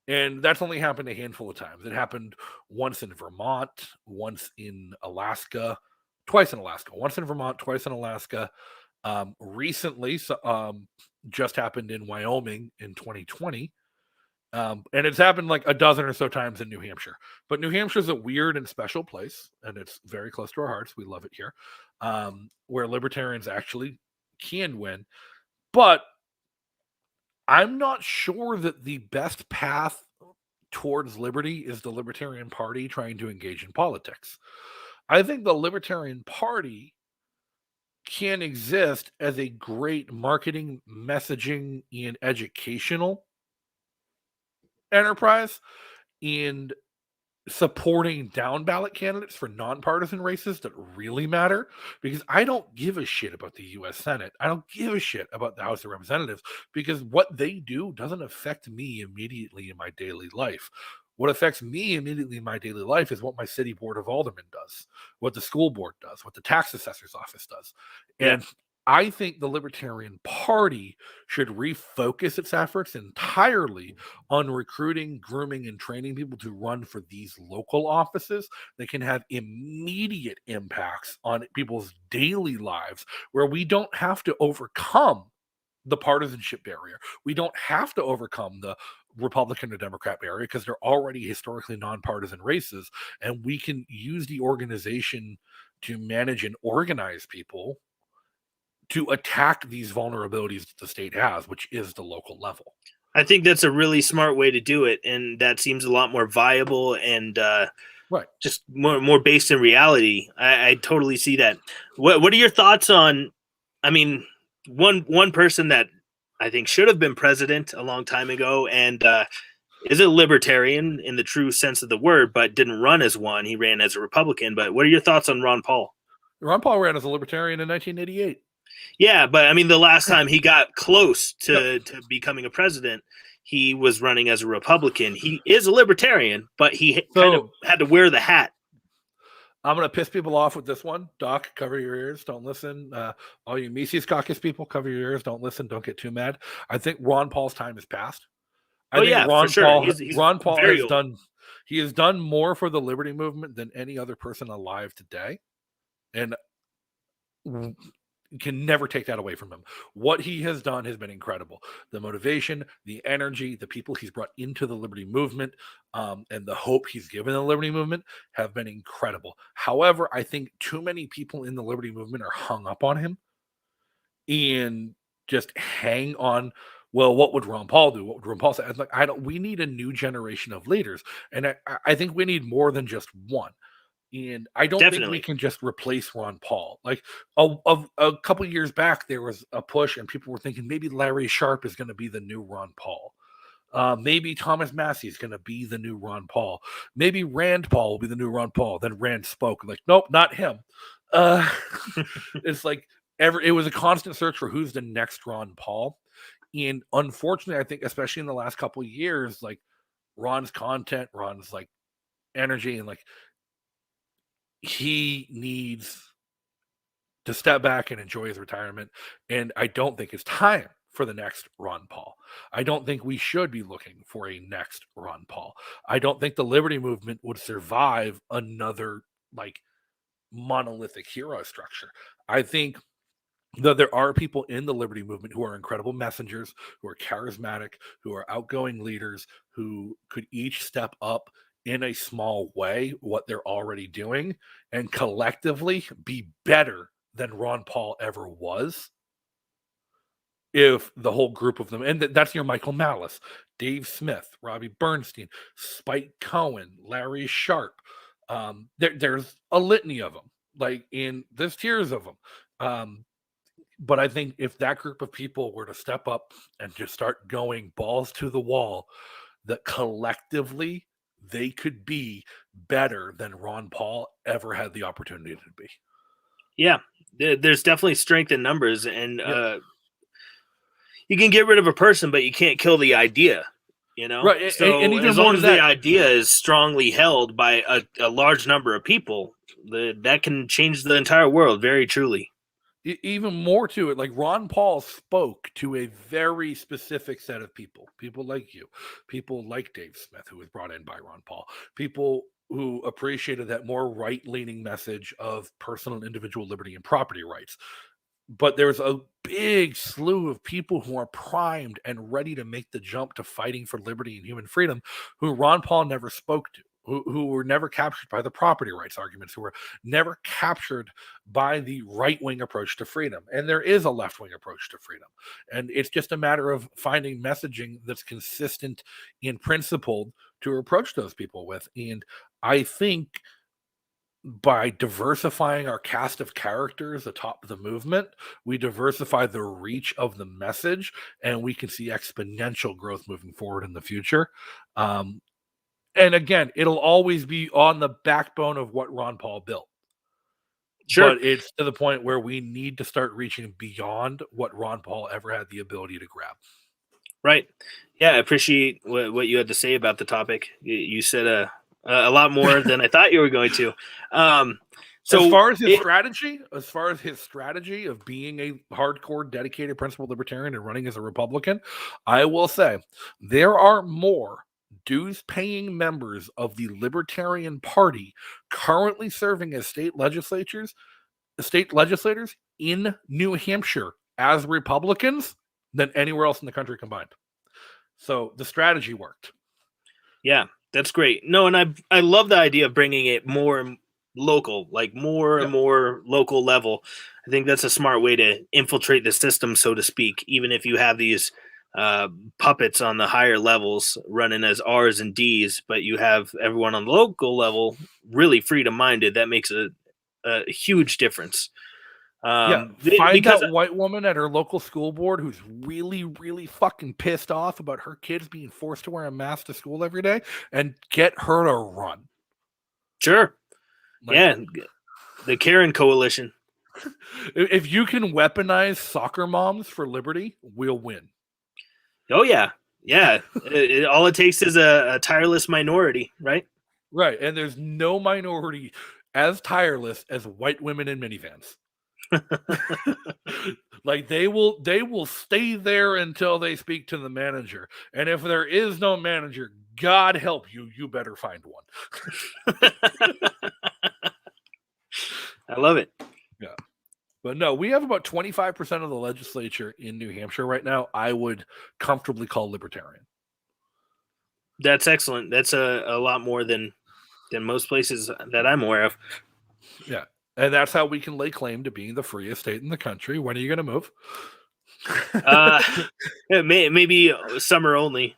And that's only happened a handful of times. It happened once in Vermont, once in Alaska, twice in Alaska, once in Vermont, twice in Alaska. Recently, just happened in Wyoming in 2020. And it's happened like a dozen or so times in New Hampshire. But New Hampshire is a weird and special place, and it's very close to our hearts. We love it here, where libertarians actually can win. But I'm not sure that the best path towards liberty is the Libertarian Party trying to engage in politics. I think the Libertarian Party can exist as a great marketing, messaging, and educational enterprise and supporting down ballot candidates for nonpartisan races that really matter, because I don't give a shit about the US Senate. I don't give a shit about the House of Representatives, because what they do doesn't affect me immediately in my daily life. What affects me immediately in my daily life is what my city board of aldermen does, what the school board does, what the tax assessor's office does. And I think the Libertarian Party should refocus its efforts entirely on recruiting, grooming, and training people to run for these local offices that can have immediate impacts on people's daily lives, where we don't have to overcome the partisanship barrier. We don't have to overcome the Republican or Democrat barrier, because they're already historically nonpartisan races, and we can use the organization to manage and organize people to attack these vulnerabilities that the state has, which is the local level. I think that's a really smart way to do it, and that seems a lot more viable and just more based in reality. I totally see that. What are your thoughts on? I mean, one person that I think should have been president a long time ago, and is a libertarian in the true sense of the word, but didn't run as one. He ran as a Republican. But what are your thoughts on Ron Paul? Ron Paul ran as a libertarian in 1988. Yeah, but I mean, the last time he got close to becoming a president, he was running as a Republican. He is a libertarian, but he kind of had to wear the hat. I'm going to piss people off with this one. Doc, cover your ears. Don't listen. All you Mises Caucus people, cover your ears. Don't listen. Don't get too mad. I think Ron Paul's time has passed. I think Ron for sure. Paul, He's Ron Paul has old. done. He has done more for the liberty movement than any other person alive today, and you can never take that away from him. What he has done has been incredible. The motivation, the energy, the people he's brought into the liberty movement, and the hope he's given the liberty movement have been incredible. However, I think too many people in the liberty movement are hung up on him and just hang on, well, what would Ron Paul do? What would Ron Paul say? We need a new generation of leaders. And I think we need more than just one. And I don't think we can just replace Ron Paul. Like a couple years back, there was a push, and people were thinking maybe Larry Sharpe is going to be the new Ron Paul. Maybe Thomas Massey is going to be the new Ron Paul. Maybe Rand Paul will be the new Ron Paul. Then Rand spoke, like, nope, not him. It's like it was a constant search for who's the next Ron Paul. And unfortunately, I think, especially in the last couple of years, like Ron's content, Ron's like energy, and like, he needs to step back and enjoy his retirement. And I don't think it's time for the next Ron Paul. I don't think we should be looking for a next Ron Paul. I don't think the liberty movement would survive another like monolithic hero structure. I think that there are people in the liberty movement who are incredible messengers, who are charismatic, who are outgoing leaders, who could each step up in a small way what they're already doing and collectively be better than Ron Paul ever was. If the whole group of them, and that's your Michael Malice, Dave Smith, Robbie Bernstein, Spike Cohen, Larry Sharpe, there's a litany of them, like, in there's tiers of them. But I think if that group of people were to step up and just start going balls to the wall, that collectively they could be better than Ron Paul ever had the opportunity to be. Yeah, there's definitely strength in numbers, and you can get rid of a person, but you can't kill the idea, you know? Right. So and even as long as the idea is strongly held by a large number of people, that can change the entire world, very truly. Even more to it, like Ron Paul spoke to a very specific set of people like you, people like Dave Smith, who was brought in by Ron Paul, people who appreciated that more right-leaning message of personal and individual liberty and property rights. But there's a big slew of people who are primed and ready to make the jump to fighting for liberty and human freedom, who Ron Paul never spoke to, who were never captured by the property rights arguments, who were never captured by the right-wing approach to freedom. And there is a left-wing approach to freedom. And it's just a matter of finding messaging that's consistent and principled to approach those people with. And I think by diversifying our cast of characters atop the movement, we diversify the reach of the message, and we can see exponential growth moving forward in the future. And again, it'll always be on the backbone of what Ron Paul built. Sure. But it's to the point where we need to start reaching beyond what Ron Paul ever had the ability to grab. Right. Yeah, I appreciate what you had to say about the topic. You said a lot more than I thought you were going to. So as far as his strategy of being a hardcore, dedicated, principled libertarian and running as a Republican, I will say there are more dues-paying members of the Libertarian Party currently serving as state legislators in New Hampshire as Republicans than anywhere else in the country combined. So the strategy worked. Yeah, that's great. No, and I love the idea of bringing it more local, like more and more local level. I think that's a smart way to infiltrate the system, so to speak, even if you have these puppets on the higher levels running as R's and D's, but you have everyone on the local level really freedom-minded. That makes a huge difference. Find that white woman at her local school board who's really, really fucking pissed off about her kids being forced to wear a mask to school every day, and get her to run. Sure. Yeah. The Karen Coalition. If you can weaponize soccer moms for liberty, we'll win. Oh, yeah. Yeah. All it takes is a tireless minority, right? Right. And there's no minority as tireless as white women in minivans. Like they will stay there until they speak to the manager. And if there is no manager, God help you, you better find one. I love it. Yeah. But no, we have about 25% of the legislature in New Hampshire right now. I would comfortably call libertarian. That's excellent. That's a lot more than most places that I'm aware of. Yeah. And that's how we can lay claim to being the freest state in the country. When are you going to move? Maybe summer only.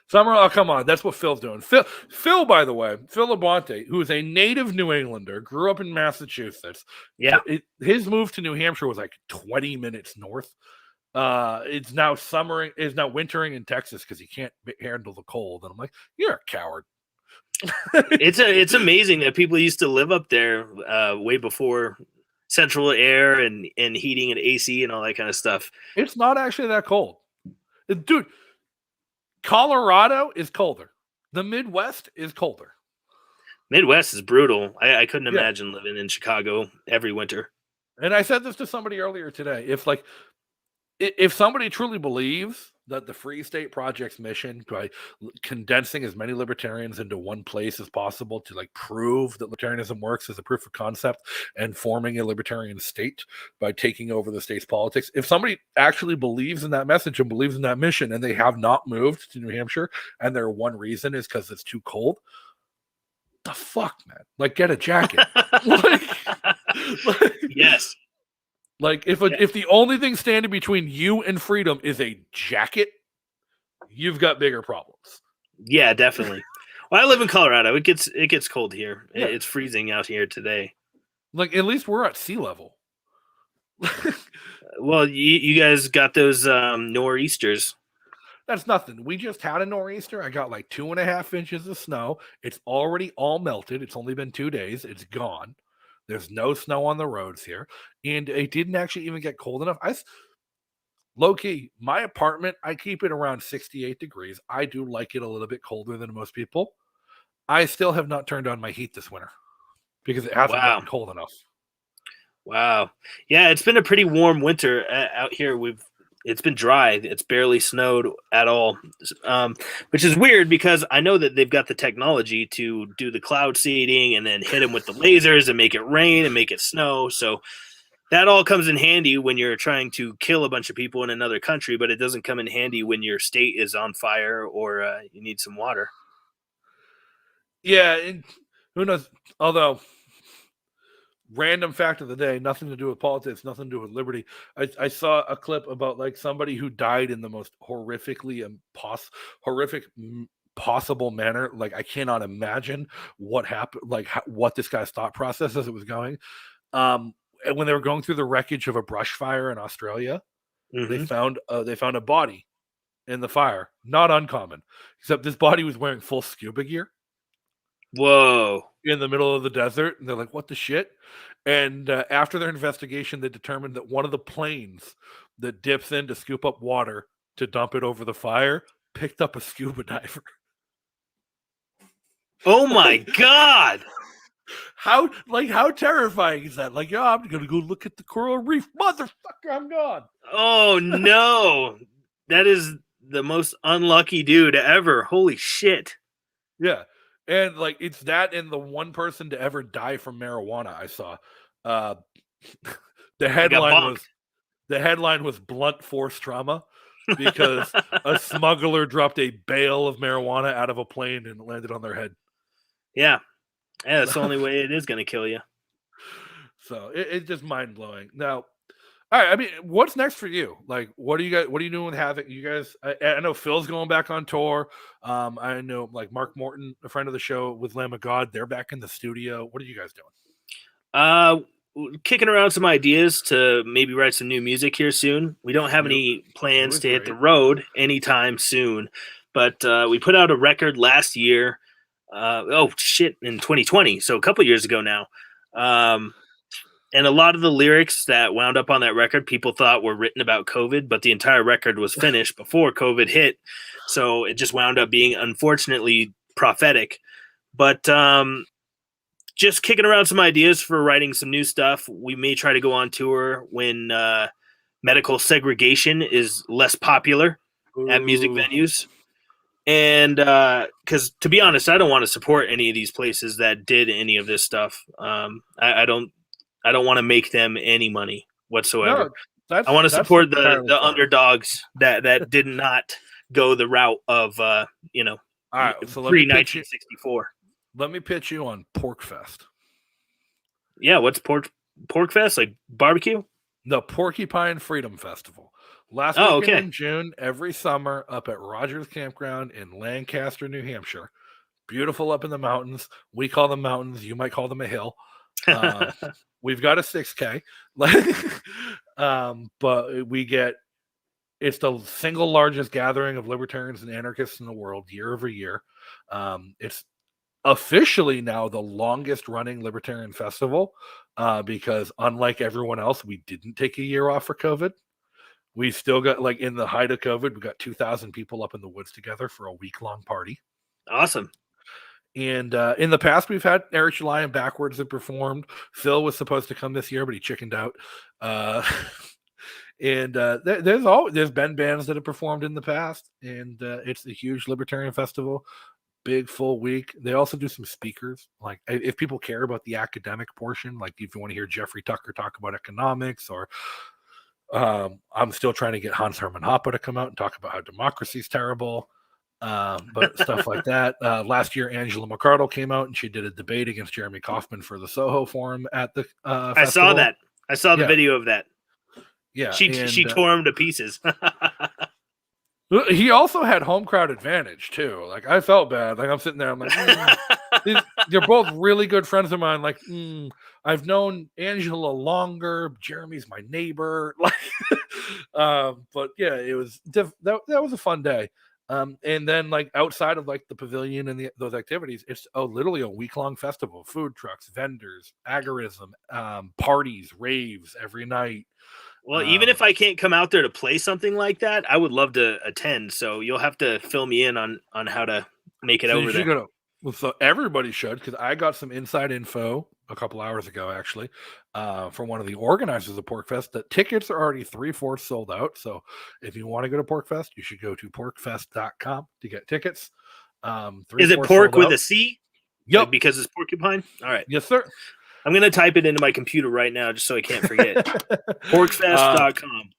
Summer, oh, come on. That's what Phil's doing. Phil, by the way, Phil Labonte, who is a native New Englander, grew up in Massachusetts. Yeah. His move to New Hampshire was like 20 minutes north. It's now wintering in Texas because he can't handle the cold. And I'm like, you're a coward. It's amazing that people used to live up there way before central air and heating and AC and all that kind of stuff. It's not actually that cold. Dude, Colorado is colder. The Midwest is colder. Midwest is brutal. I couldn't imagine living in Chicago every winter. And I said this to somebody earlier today. If somebody truly believes that the Free State Project's mission, by condensing as many libertarians into one place as possible to prove that libertarianism works as a proof of concept and forming a libertarian state by taking over the state's politics, if somebody actually believes in that message and believes in that mission and they have not moved to New Hampshire and their one reason is because it's too cold, the fuck, man? Get a jacket. Yes. If the only thing standing between you and freedom is a jacket, you've got bigger problems. Yeah, definitely. Well, I live in Colorado. It gets cold here. Yeah. It's freezing out here today. At least we're at sea level. Well, you guys got those nor'easters. That's nothing. We just had a nor'easter. I got 2.5 inches of snow. It's already all melted. It's only been 2 days. It's gone. There's no snow on the roads here. And it didn't actually even get cold enough. Low-key, my apartment, I keep it around 68 degrees. I do like it a little bit colder than most people. I still have not turned on my heat this winter because it hasn't gotten cold enough. Wow. Yeah, it's been a pretty warm winter out here. It's been dry. It's barely snowed at all, which is weird because I know that they've got the technology to do the cloud seeding and then hit them with the lasers and make it rain and make it snow. So that all comes in handy when you're trying to kill a bunch of people in another country, but it doesn't come in handy when your state is on fire or you need some water. Yeah, and who knows? Although, random fact of the day, nothing to do with politics, nothing to do with liberty. I saw a clip about like somebody who died in the most horrifically horrific possible manner. Like I cannot imagine what happened, like what this guy's thought process as it was going. When they were going through the wreckage of a brush fire in Australia, they found a body in the fire. Not uncommon, except this body was wearing full scuba gear. Whoa. In the middle of the desert, and they're like, what the shit? And after their investigation, they determined that one of the planes that dips in to scoop up water to dump it over the fire picked up a scuba diver. Oh my God. How terrifying is that? Like, I'm gonna go look at the coral reef. Motherfucker, I'm gone. Oh no. That is the most unlucky dude ever. Holy shit. Yeah. And like it's that and the one person to ever die from marijuana I saw. The headline was blunt force trauma because a smuggler dropped a bale of marijuana out of a plane and it landed on their head. Yeah. Yeah, that's the only way it is going to kill you. So it's just mind blowing. Now, all right. I mean, what's next for you? Like, what are you doing with Havok? You guys, I know Phil's going back on tour. I know like Mark Morton, a friend of the show with Lamb of God, they're back in the studio. What are you guys doing? Kicking around some ideas to maybe write some new music here soon. We don't have any plans to hit the road anytime soon, but we put out a record last year. In 2020, so a couple years ago now. And a lot of the lyrics that wound up on that record, people thought were written about COVID, but the entire record was finished before COVID hit. So it just wound up being, unfortunately, prophetic. But just kicking around some ideas for writing some new stuff. We may try to go on tour when medical segregation is less popular at music venues. And because to be honest, I don't want to support any of these places that did any of this stuff. I don't want to make them any money whatsoever. No, I want to support the underdogs that did not go the route of all right, so pre-1964. Let me pitch you on Porkfest. Yeah, what's Porkfest? Like barbecue? The Porcupine Freedom Festival. Last weekend in June, every summer, up at Rogers Campground in Lancaster, New Hampshire. Beautiful up in the mountains. We call them mountains. You might call them a hill. We've got a 6K. But it's the single largest gathering of libertarians and anarchists in the world year over year. It's officially now the longest running libertarian festival because unlike everyone else, we didn't take a year off for COVID. We still got, like, in the height of COVID, we got 2,000 people up in the woods together for a week-long party. Awesome. And in the past, we've had Eric July and Backwards that performed. Phil was supposed to come this year, but he chickened out. There's been bands that have performed in the past, and it's a huge libertarian festival. Big full week. They also do some speakers. Like if people care about the academic portion, like if you want to hear Jeffrey Tucker talk about economics or I'm still trying to get Hans Hermann Hoppe to come out and talk about how democracy is terrible, but stuff like that. Last year, Angela McArdle came out and she did a debate against Jeremy Kauffman for the Soho Forum at the festival. I saw that. I saw the video of that. Yeah, she tore him to pieces. He also had home crowd advantage too. Like I felt bad. Like I'm sitting there, I'm like, they're both really good friends of mine. Like I've known Angela longer. Jeremy's my neighbor. Like, but yeah, it was that was a fun day. And then like outside of like the pavilion and those activities, it's literally a week-long festival. Food trucks, vendors, agorism, parties, raves every night. Well, even if I can't come out there to play something like that, I would love to attend. So you'll have to fill me in on how to make it over there. So everybody should, because I got some inside info a couple hours ago, actually, from one of the organizers of Porkfest. That tickets are already 3/4 sold out. So if you want to go to Porkfest, you should go to porkfest.com to get tickets. Is it pork with a C? Yep. Like because it's porcupine? All right. Yes, sir. I'm going to type it into my computer right now just so I can't forget. Porkfest.com.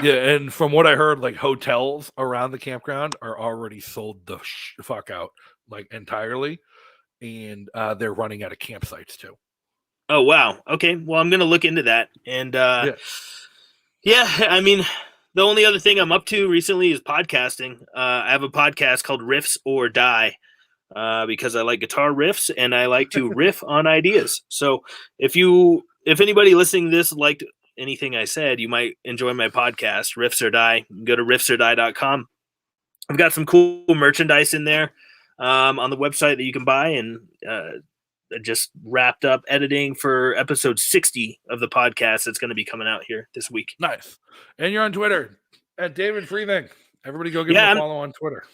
Yeah, and from what I heard, like hotels around the campground are already sold the fuck out, like entirely, and they're running out of campsites too. Oh wow. Okay. Well, I'm going to look into that. And yeah, I mean, the only other thing I'm up to recently is podcasting. I have a podcast called Riffs or Die. Because I like guitar riffs and I like to riff on ideas. So if anybody listening to this liked anything I said, you might enjoy my podcast, Riffs or Die. Go to riffsordie.com. I've got some cool merchandise in there on the website that you can buy, and I just wrapped up editing for episode 60 of the podcast that's going to be coming out here this week. Nice. And you're on Twitter at David Freethink. Everybody go give him a follow on Twitter.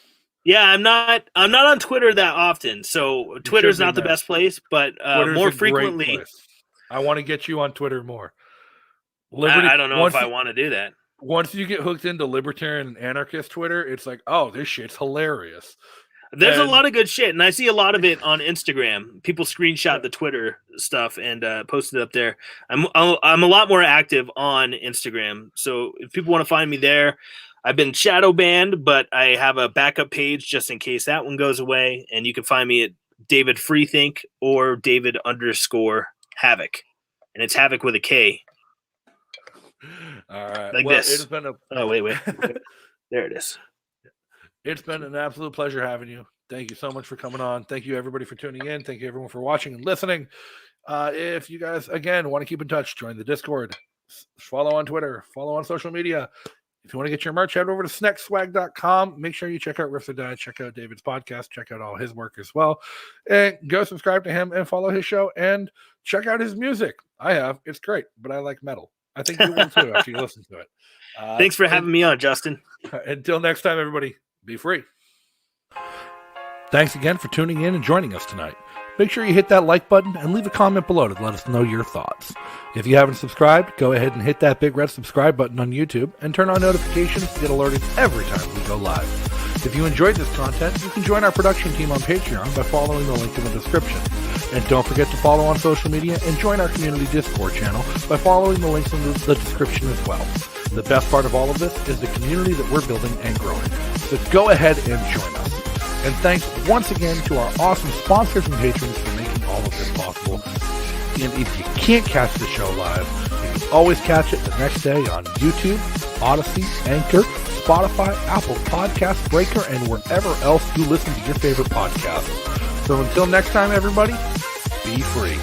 Yeah, I'm not on Twitter that often, so Twitter's not the best place, but more frequently. I want to get you on Twitter more. I don't know if I want to do that. Once you get hooked into Libertarian and Anarchist Twitter, it's like, oh, this shit's hilarious. There's a lot of good shit, and I see a lot of it on Instagram. People screenshot the Twitter stuff and post it up there. I'm a lot more active on Instagram, so if people want to find me there, I've been shadow banned, but I have a backup page just in case that one goes away. And you can find me at David Freethink or David_Havok. And it's Havok with a K. All right. Like this. It's been wait. There it is. It's been an absolute pleasure having you. Thank you so much for coming on. Thank you, everybody, for tuning in. Thank you, everyone, for watching and listening. If you guys, again, want to keep in touch, join the Discord. Follow on Twitter. Follow on social media. If you want to get your merch, head over to snackswag.com. Make sure you check out Riffs or Die, check out David's podcast, check out all his work as well. And go subscribe to him and follow his show and check out his music. I have. It's great, but I like metal. I think you will too after you listen to it. Thanks for having me on, Justin. Until next time, everybody, be free. Thanks again for tuning in and joining us tonight. Make sure you hit that like button and leave a comment below to let us know your thoughts. If you haven't subscribed, go ahead and hit that big red subscribe button on YouTube and turn on notifications to get alerted every time we go live. If you enjoyed this content, you can join our production team on Patreon by following the link in the description. And don't forget to follow on social media and join our community Discord channel by following the links in the description as well. The best part of all of this is the community that we're building and growing. So go ahead and join us. And thanks once again to our awesome sponsors and patrons for making all of this possible. And if you can't catch the show live, you can always catch it the next day on YouTube, Odyssey, Anchor, Spotify, Apple Podcasts, Breaker, and wherever else you listen to your favorite podcasts. So until next time, everybody, be free.